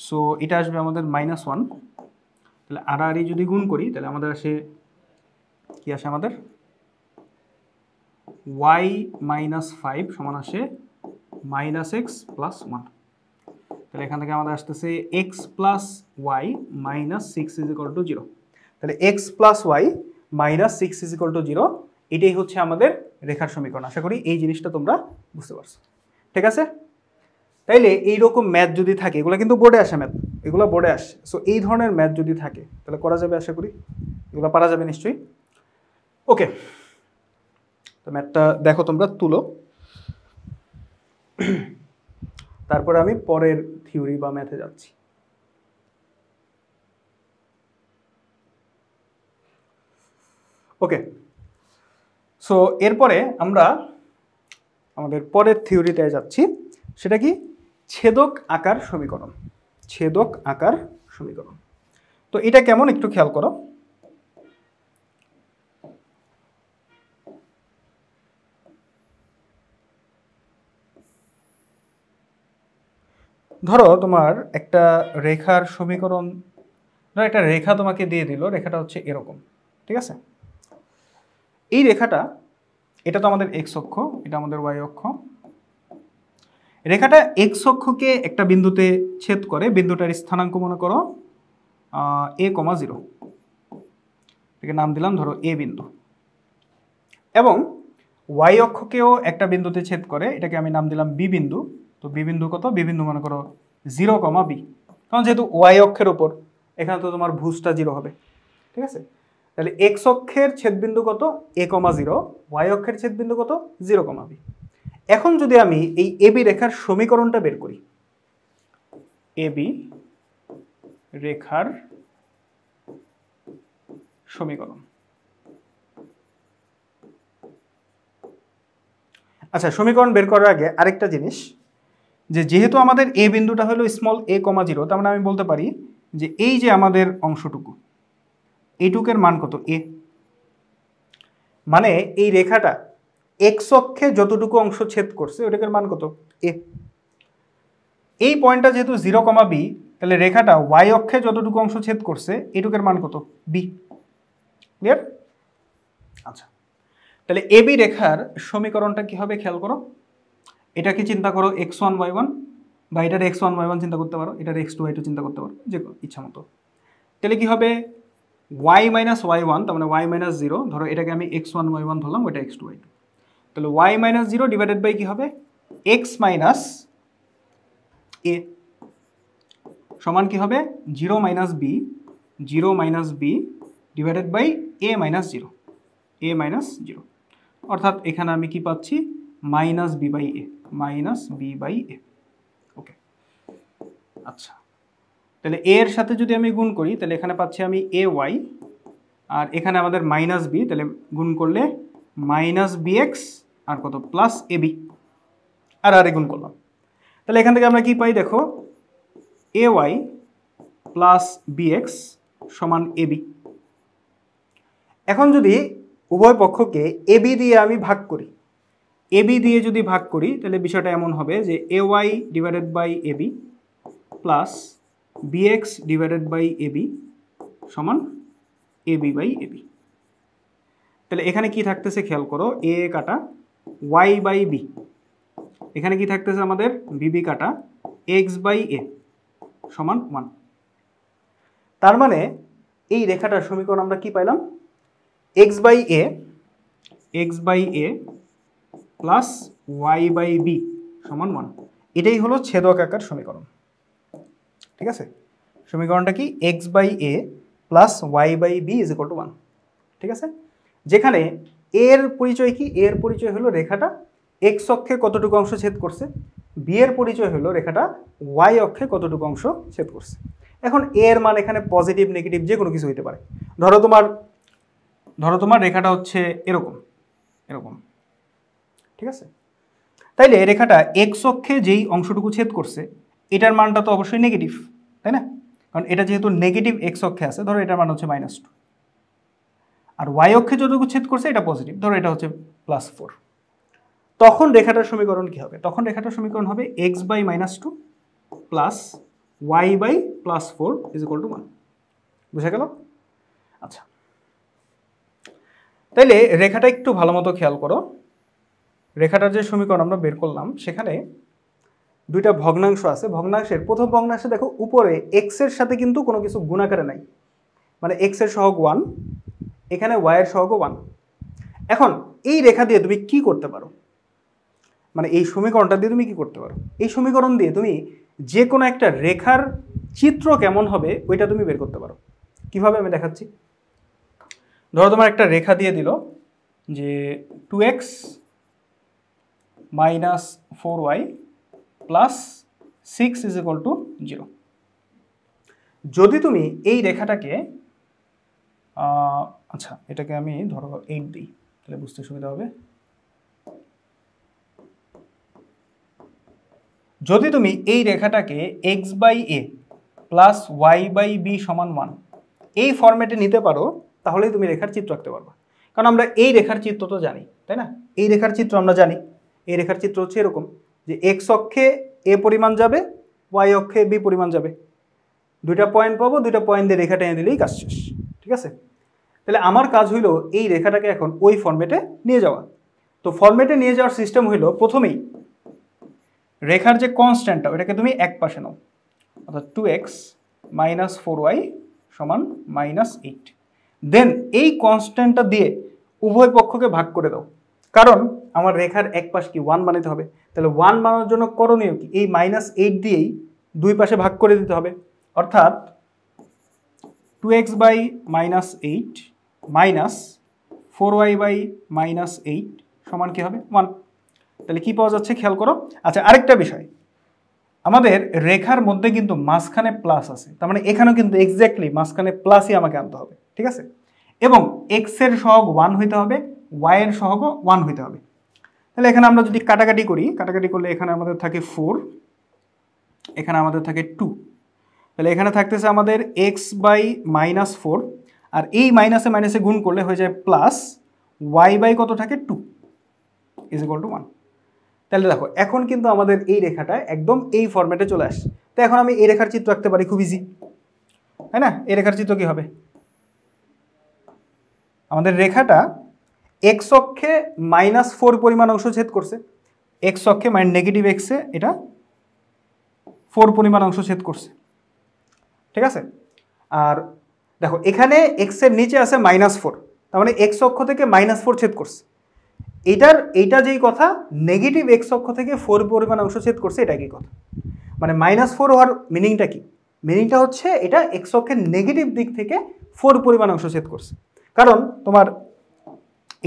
সো এটা আসবে আমাদের -1। তাহলে আড়াআড়ি যদি গুণ করি তাহলে আমাদের আসে কি আসে, আমাদের y - 5 সমান আসে -x + 1। তাহলে এখান থেকে আমাদের আসতেছে x + y - 6 = 0। তাহলে x + y - 6 = 0, এটাই হচ্ছে আমাদের রেখার সমীকরণ। আশা করি এই জিনিসটা তোমরা বুঝতে পারছো। ঠিক আছে, তাইলে এইরকম ম্যাথ যদি থাকে, এগুলো কিন্তু বোর্ডে আসে ম্যাথ, এগুলো বোর্ডে আসে। সো এই ধরনের ম্যাথ যদি থাকে তাহলে করা যাবে, আশা করি এগুলো পারা যাবে নিশ্চয়ই। ওকে, তো ম্যাথটা দেখো তোমরা তুলো, তারপরে আমি পরের থিওরি বা ম্যাথে যাচ্ছি। ওকে, সো এরপরে আমরা আমাদের পরের থিওরিতে যাচ্ছি, সেটা কি ছেদক আকার সমীকরণ। ছেদক আকার সমীকরণ, তো এটা কেমন একটু খেয়াল করো। ধরো তোমার একটা রেখার সমীকরণ, ধরো একটা রেখা তোমাকে দিয়ে দিল, রেখাটা হচ্ছে এরকম। ঠিক আছে, এই রেখাটা, এটা তো আমাদের এক্স অক্ষ, এটা আমাদের ওয়াই অক্ষ। রেখাটা এক্স অক্ষকে একটা বিন্দুতে ছেদ করে, বিন্দুটার স্থানাঙ্ক মনে করো a, 0, এটাকে নাম দিলাম ধরো এ বিন্দু। এবং ওয়াই অক্ষকেও একটা বিন্দুতে ছেদ করে, এটাকে আমি নাম দিলাম বি বিন্দু। তো বি বিন্দু কত? বি বিন্দু মনে করো 0, b। কারণ যেহেতু ওয়াই অক্ষের ওপর, এখানে তো তোমার ভুজটা 0 হবে। ঠিক আছে, তাহলে এক্স অক্ষের ছেদবিন্দু কত? a, 0, ওয়াই অক্ষের ছেদবিন্দু কত? 0, b। এখন যদি আমি এই এবি রেখার সমীকরণটা বের করি, এবি রেখার সমীকরণ। আচ্ছা, সমীকরণ বের করার আগে আরেকটা জিনিস, যে যেহেতু আমাদের এ বিন্দুটা হলো স্মল a, 0, তার মানে আমি বলতে পারি যে এই যে আমাদের অংশটুকু, এইটুকের মান কত? a। মানে এই রেখাটা এক্স অক্ষে যতটুকু অংশ ছেদ করছে ওটাকের মান কত? a। এই পয়েন্টটা যেহেতু 0, b, তাহলে রেখাটা ওয়াই অক্ষে যতটুকু অংশ ছেদ করছে এটুকের মান কত? b। ক্লিয়ার? আচ্ছা, তাহলে এবি রেখার সমীকরণটা কি হবে খেয়াল করো। এটাকে চিন্তা করো x1 y1, বা এটার x1 y1 চিন্তা করতে পারো, এটার x2 y2 চিন্তা করতে পারো, যে ইচ্ছা মতো। তাহলে কি হবে y মাইনাস y1, তার মানে y মাইনাস 0, ধরো এটাকে আমি x1 y1 ধরলাম, ওইটা x2 y2। তাহলে y মাইনাস 0 ডিভাইডেড বাই কি হবে x মাইনাস a সমান কি হবে 0 minus b divided by a minus 0, a minus 0, অর্থাৎ এখানে আমি কি পাচ্ছি minus b by a, minus b by a। Okay, আচ্ছা, তাহলে a এর সাথে যদি আমি গুণ করি তাহলে এখানে পাচ্ছি আমি ay, আর এখানে আমাদের মাইনাস b, তাহলে গুণ করলে মাইনাস bx আর কত প্লাস ab, আর গুণ করলাম। তাহলে এখান থেকে আমরা কি পাই দেখো ay প্লাস bx সমান ab। এখন যদি উভয় পক্ষকে ab দিয়ে আমি ভাগ করি, ab দিয়ে যদি ভাগ করি তাহলে বিষয়টা এমন হবে যে ay divided by ab plus bx divided by ab সমান ab বাই ab। তাহলে এখানে কি থাকতেছে খেয়াল করো, a কাটা y বাই b, এখানে কি থাকতেছে আমাদের bb কাটা x বাই a সমান 1। তার মানে এই রেখাটার সমীকরণ আমরা কি পাইলাম, x by a plus y by b সমান 1। এটাই হলো ছেদক আকার সমীকরণ। ঠিক আছে, সমীকরণটা কি x by a plus y by b is equal to 1। ঠিক আছে, যেখানে এর পরিচয় কি, এর পরিচয় হলো রেখাটা x অক্ষে কতটুকু অংশ ছেদ করছে, b এর পরিচয় হলো রেখাটা y অক্ষে কতটুকু অংশ ছেদ করছে। এখন এর মান এখানে পজিটিভ নেগেটিভ যে কোনো কিছু হতে পারে। ধরো তোমার রেখাটা হচ্ছে এরকম এরকম, ঠিক আছে, তাইলে রেখাটা x অক্ষে যেই অংশটুকু ছেদ করছে এটার মানটা তো অবশ্যই নেগেটিভ, তাই না? কারণ এটা যেহেতু নেগেটিভ x অক্ষে আছে, ধরো এটার মান হচ্ছে -2, আর y অক্ষে যতটুকু ছেদ করছে এটা পজিটিভ, ধরো এটা হচ্ছে +4। তখন রেখাটার সমীকরণ কি হবে? তখন রেখাটার সমীকরণ হবে x by -2 plus y by +4 is equal to 1। বুঝা গেল? আচ্ছা, তাইলে রেখাটা একটু ভালো মতো খেয়াল করো। রেখাটার যে সমীকরণ আমরা বের করলাম সেখানে দুইটা ভগ্নাংশ আছে। ভগ্নাংশের প্রথম ভগ্নাংশে দেখো উপরে x এর সাথে কিন্তু কোনো কিছু গুণাকারে নাই, মানে x এর সহগ 1, এখানে y এর সহগ 1। এখন এই রেখা দিয়ে তুমি কি করতে পারো, মানে এই সমীকরণটা দিয়ে তুমি কি করতে পারো? এই সমীকরণ দিয়ে তুমি যে কোনো একটা রেখার চিত্র কেমন হবে ওইটা তুমি বের করতে পারো। কিভাবে আমি দেখাচ্ছি। ধরো তোমার একটা রেখা দিয়ে দিল যে 2x minus 4y plus 6 is equal two 0। যদি তুমি এই রেখাটাকে আচ্ছা এটাকে আমি ধরো 8 দিই, তাহলে বুঝতে সুবিধা হবে। যদি তুমি এই রেখাটাকে x by a plus y by b সমান 1 এই ফরম্যাটে নিতে পারো, তাহলেই তুমি রেখার চিত্র আঁকতে পারবা। কারণ আমরা এই রেখার চিত্র তো জানি, তাই না? এই রেখার চিত্র আমরা জানি। এই রেখার চিত্র হচ্ছে এরকম যে x অক্ষে a পরিমাণ যাবে, y অক্ষে b পরিমাণ যাবে, দুইটা পয়েন্ট পাবো, দুইটা পয়েন্ট দিয়ে রেখা টেনে দিলেই কাজ শেষ। ঠিক আছে, তাহলে আমার কাজ হইলো এই রেখাটাকে এখন ওই ফরম্যাটে নিয়ে যাওয়া। তো ফরম্যাটে নিয়ে যাওয়ার সিস্টেম হইলো প্রথমেই রেখার যে কনস্ট্যান্টটা ওইটাকে তুমি এক পাশে নাও, অর্থাৎ 2x মাইনাস 4y সমান -8। দেন এই কনস্ট্যান্টটা দিয়ে উভয় পক্ষকে ভাগ করে দাও, কারণ আমার রেখার এক পাশ কি 1 বানাতে হবে। তাহলে 1 বানানোর জন্য করণীয় কি, এই -8 দিয়েই দুই পাশে ভাগ করে দিতে হবে। অর্থাৎ 2x by -8 minus 4y by -8 সমান কি হবে 1। তাহলে কি পাওয়া যাচ্ছে খেয়াল করো। আচ্ছা, আরেকটা বিষয়, আমাদের রেখার মধ্যে কিন্তু মাঝখানে প্লাস আছে, তার মানে এখানেও কিন্তু এক্স্যাক্টলি মাঝখানে প্লাসই আমাকে আনতে হবে। ঠিক আছে, এবং x এর সহগ 1 হইতে হবে, y এর সহগও 1 হইতে হবে। তাহলে এখানে আমরা যদি কাটাকাটি করি, কাটাকাটি করলে এখানে আমাদের থাকে 4, এখানে আমাদের থাকে 2। তাহলে এখানে থাকতেছে আমাদের x বাই -4, আর এই মাইনাসে মাইনাসে গুণ করলে হয়ে যায় প্লাস y বাই কত থাকে 2 ইজ ইকুয়াল টু 1। তাহলে দেখো এখন কিন্তু আমাদের এই রেখাটা একদম এই ফরম্যাটে চলে আসে। তো এখন আমি এই রেখার চিত্র আঁকতে পারি খুব ইজি, তাই না? এই রেখার চিত্র কি হবে, আমাদের রেখাটা এক্স অক্ষে -4 পরিমাণ অংশ ছেদ করছে, এক্স অক্ষে মানে নেগেটিভ এক্সে এটা 4 পরিমাণ অংশ ছেদ করছে, ঠিক আছে। আর দেখো এখানে এক্স এর নিচে আছে -4, তার মানে এক্স অক্ষ থেকে -4 ছেদ করছে। এইটা যেই কথা, নেগেটিভ এক্স অক্ষ থেকে 4 পরিমাণ অংশ ছেদ করছে, এটা কি কথা, মানে -4 হওয়ার মিনিংটা কি? মিনিংটা হচ্ছে এটা এক্স অক্ষের নেগেটিভ দিক থেকে 4 পরিমাণ অংশ ছেদ করছে। কারণ তোমার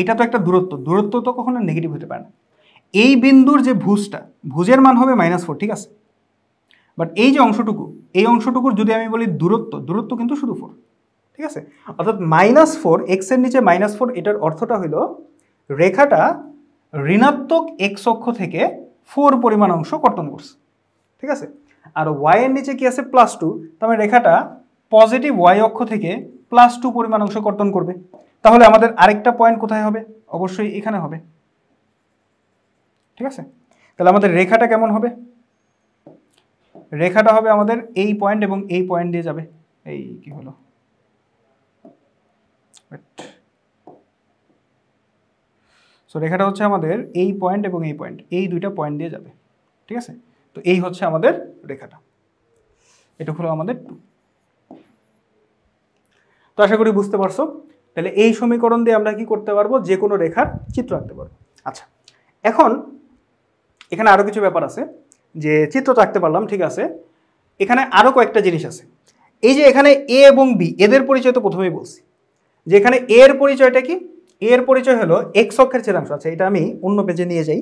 এটা তো একটা দূরত্ব তো কখনো নেগেটিভ হতে পারে না। এই বিন্দুর যে ভুজের মান হবে -4, ঠিক আছে। বাট এই যে এই অংশটুকুর যদি আমি বলি দূরত্ব কিন্তু শুধু 4, ঠিক আছে। অর্থাৎ -4, এক্স এর নিচে -4, এটার অর্থটা হলো রেখাটা ঋণাত্মক এক্স অক্ষ থেকে 4 পরিমাণ অংশ কর্তন করছে, ঠিক আছে। আর ওয়াই এর নিচে কি আছে +2, তার মানে রেখাটা পজিটিভ ওয়াই অক্ষ থেকে +2 পরিমাণ অংশ কর্তন করবে। তাহলে আমাদের আরেকটা পয়েন্ট কোথায় হবে? অবশ্যই এখানে হবে, ঠিক আছে। তাহলে আমাদের রেখাটা কেমন হবে? রেখাটা হবে আমাদের এই পয়েন্ট এবং এই পয়েন্ট দিয়ে যাবে। এই কি হলো, সো রেখাটা হচ্ছে আমাদের এই পয়েন্ট এবং এই পয়েন্ট, এই দুইটা পয়েন্ট দিয়ে যাবে, ঠিক আছে। তো এই হচ্ছে আমাদের রেখাটা, এটা হলো আমাদের 2। তো আশা করি বুঝতে পারছো। তাহলে এই সমীকরণ দিয়ে আমরা কি করতে পারবো? যে কোনো রেখার চিত্র আঁকতে পারবো। আচ্ছা, এখন এখানে আরো কিছু ব্যাপার আছে, যে চিত্র তো আঁকতে পারলাম, ঠিক আছে। এখানে আরো কয়েকটা জিনিস আছে। এই যে এখানে এ এবং বি, এদের পরিচয় তো প্রথমেই বলছি, যে এখানে এ এর পরিচয়টা কি? এ এর পরিচয় হলো এক্স অক্ষের ছেদাংশ। আচ্ছা, এটা আমি অন্য পেজে নিয়ে যাই,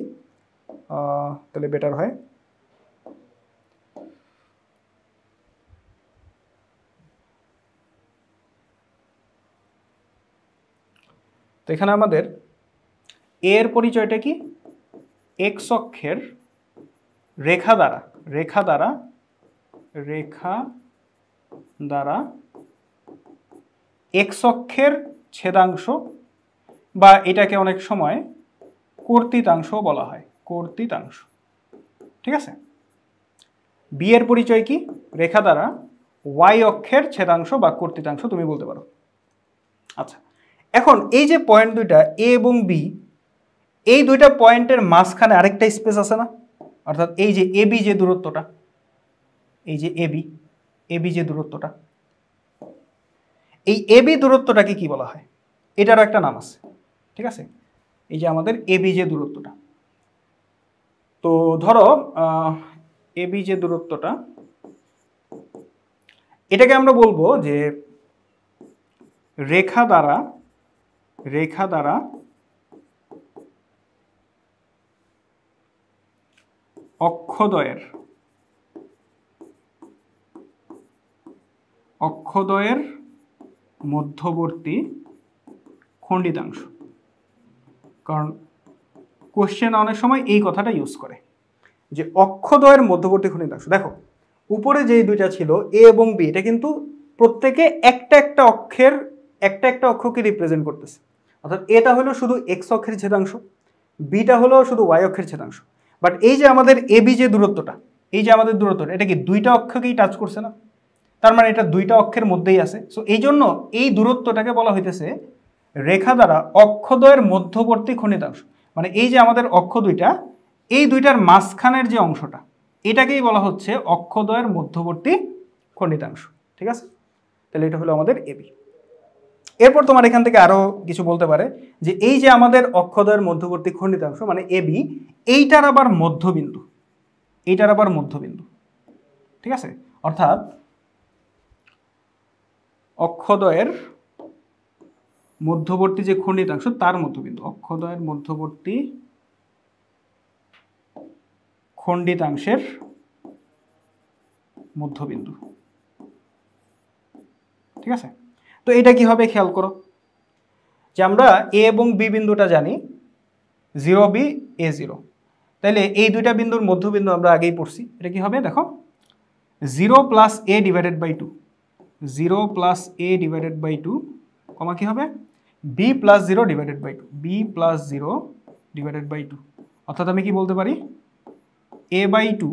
তাহলে বেটার হয়। তো এখানে আমাদের এ এর পরিচয়টা কি? এক্স অক্ষের রেখা দ্বারা এক্স অক্ষের ছেদাংশ, বা এটাকে অনেক সময় কর্তৃতাংশ বলা হয়, কর্তৃতাংশ, ঠিক আছে। বি এর পরিচয় কি? রেখা দ্বারা ওয়াই অক্ষের ছেদাংশ বা কর্তৃতাংশ তুমি বলতে পারো। আচ্ছা, এখন এই যে পয়েন্ট দুইটা এ এবং বি, এই দুইটা পয়েন্টের মাঝখানে আরেকটা স্পেস আছে না? অর্থাৎ এই যে এবি যে দূরত্বটা, এই যে এবি যে দূরত্বটা, এই এবি দূরত্বটাকে কি বলা হয়? এটারও একটা নাম আছে, ঠিক আছে। এই যে আমাদের এবি যে দূরত্বটা, তো ধরো এবি যে দূরত্বটা, এটাকে আমরা বলবো যে রেখা দ্বারা অক্ষদ্বয়ের মধ্যবর্তী খণ্ডিতাংশ। কারণ কোশ্চেন অনেক সময় এই কথাটা ইউজ করে, যে অক্ষদ্বয়ের মধ্যবর্তী খণ্ডিতাংশ। দেখো উপরে যেই দুইটা ছিল এ এবং বি, এটা কিন্তু প্রত্যেকে একটা অক্ষকে রিপ্রেজেন্ট করতেছে। অর্থাৎ এটা হলো শুধু এক্স অক্ষের ছেদাংশ, বিটা হলো শুধু ওয়াই অক্ষের ছেদাংশ। বাট এই যে আমাদের এবি যে দূরত্বটা, এটা কি দুইটা অক্ষকেই টাচ করছে না? তার মানে এটা দুইটা অক্ষের মধ্যেই আছে। সো এই জন্য এই দূরত্বটাকে বলা হইতেছে রেখা দ্বারা অক্ষদ্বয়ের মধ্যবর্তী খণ্ডিতাংশ। মানে এই যে আমাদের অক্ষ দুইটা, এই দুইটার মাঝখানের যে অংশটা, এটাকেই বলা হচ্ছে অক্ষদ্বয়ের মধ্যবর্তী খণ্ডিতাংশ, ঠিক আছে। তাহলে এটা হলো আমাদের এবি। এরপর তোমার এখান থেকে আরো কিছু বলতে পারে, যে এই যে আমাদের অক্ষদ্বয়ের মধ্যবর্তী খণ্ডিতাংশ মানে এবি, এইটার আবার মধ্যবিন্দু, ঠিক আছে। অর্থাৎ অক্ষদ্বয়ের মধ্যবর্তী যে খণ্ডিতাংশ তার মধ্যবিন্দু, অক্ষদ্বয়ের মধ্যবর্তী খণ্ডিতাংশের মধ্যবিন্দু, ঠিক আছে। তো এটা কি হবে খেয়াল করো, যে আমরা এ এবং বি বিন্দুটা জানি 0B A0, তাহলে এই দুইটা বিন্দুর মধ্যবিন্দু আমরা আগেই পড়ছি। এটা কি হবে দেখো, 0 + a / 2, 0 + a / 2, কমা কি হবে b + 0 / 2, b + 0 / 2। অর্থাৎ আমি কি বলতে পারি, a/2,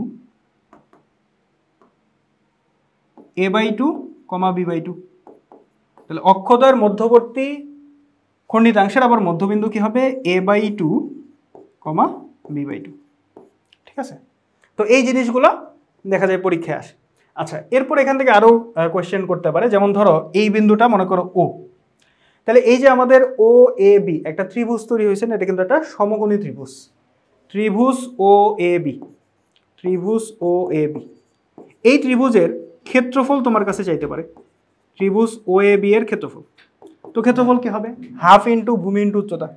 a/2, b/2। তাহলে অক্ষদ্বয়ের মধ্যবর্তী খণ্ডিতাংশের আবার মধ্যবিন্দু কি হবে a/2, b/2। ঠিক আছে, তো এই জিনিসগুলো দেখা যায় পরীক্ষায় আসে। আচ্ছা, এরপর এখান থেকে আরও কোয়েশ্চেন করতে পারে, যেমন ধরো এই বিন্দুটা মনে করো ও, তাহলে এই যে আমাদের ও এ বি একটা ত্রিভুজ তৈরি হয়েছে না, এটা কিন্তু একটা সমকোণী ত্রিভুজ, ত্রিভুজ ও এ বি, ত্রিভুজ ও এ বি। এই ত্রিভুজের ক্ষেত্রফল তোমার কাছে চাইতে পারে, ত্রিভুজ ও এ বি এর ক্ষেত্রফল। তো ক্ষেত্রফল কি হবে? হাফ ইন্টু ভূমি ইন্টু উচ্চতা।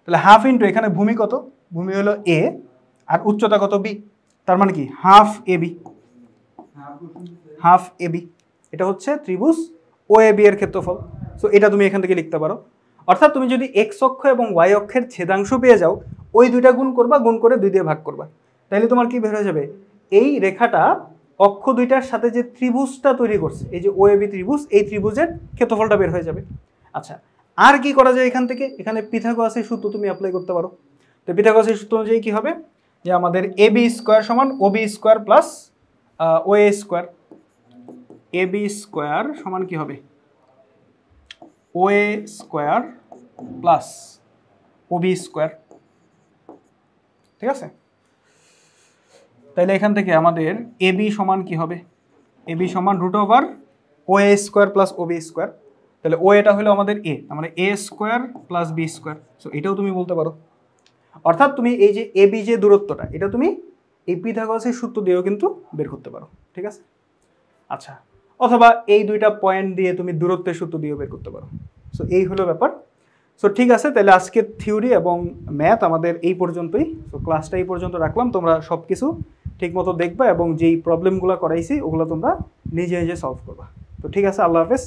তাহলে হাফ ইন্টু এখানে ভূমি কত? ভূমি হলো এ আর উচ্চতা কত? বি। তার মানে কি half A B, half A B. এটা হচ্ছে ত্রিভুজ ও এ বি এর ক্ষেত্রফল। সো এটা তুমি এখান থেকে লিখতে পারো। অর্থাৎ তুমি যদি এক্স অক্ষ এবং ওয়াই অক্ষের ছেদাংশ পেয়ে যাও, ওই দুইটা গুণ করবা, গুণ করে 2 দিয়ে ভাগ করবা, তাহলে তোমার কি বের হয়ে যাবে? এই রেখাটা অক্ষ দুইটার সাথে যে ত্রিভুজটা তৈরি করছে, এই যে ও এ বি ত্রিভুজ, এই ত্রিভুজের ক্ষেত্রফলটা বের হয়ে যাবে। আচ্ছা, আর কি করা যায় এখান থেকে? এখানে পিথাগোরাসের সূত্র তুমি অ্যাপ্লাই করতে পারো। তো পিথাগোরাসের সূত্র অনুযায়ী কি হবে? যে আমাদের এ বি স্কোয়ার সমান ও B square plus O A square. A B square সমান কি হবে? ও A square plus O B square. ঠিক আছে, তাহলে এখান থেকে আমাদের এ বি সমান কি হবে? এ বি সমান root over O A square plus O B square. তাহলে ও এটা হলো আমাদের এ, মানে a square plus b square. So এটাও তুমি বলতে পারো। অর্থাৎ তুমি এই যে এ বি যে দূরত্বটা, এটা তুমি এই পিথাগোরাসের সূত্র দিয়েও কিন্তু বের করতে পারো। ঠিক আছে, আচ্ছা, অথবা এই দুইটা পয়েন্ট দিয়ে তুমি দূরত্বের সূত্র দিয়েও বের করতে পারো। সো এই হলো ব্যাপার। সো ঠিক আছে, তাহলে আজকের থিওরি এবং ম্যাথ আমাদের এই পর্যন্তই। সো ক্লাসটা এই পর্যন্ত রাখলাম। তোমরা সব কিছু ঠিকমতো দেখবা এবং যেই প্রবলেমগুলো করাইছি ওগুলো তোমরা নিজে নিজে সলভ করবা। তো ঠিক আছে, আল্লাহ হাফেজ।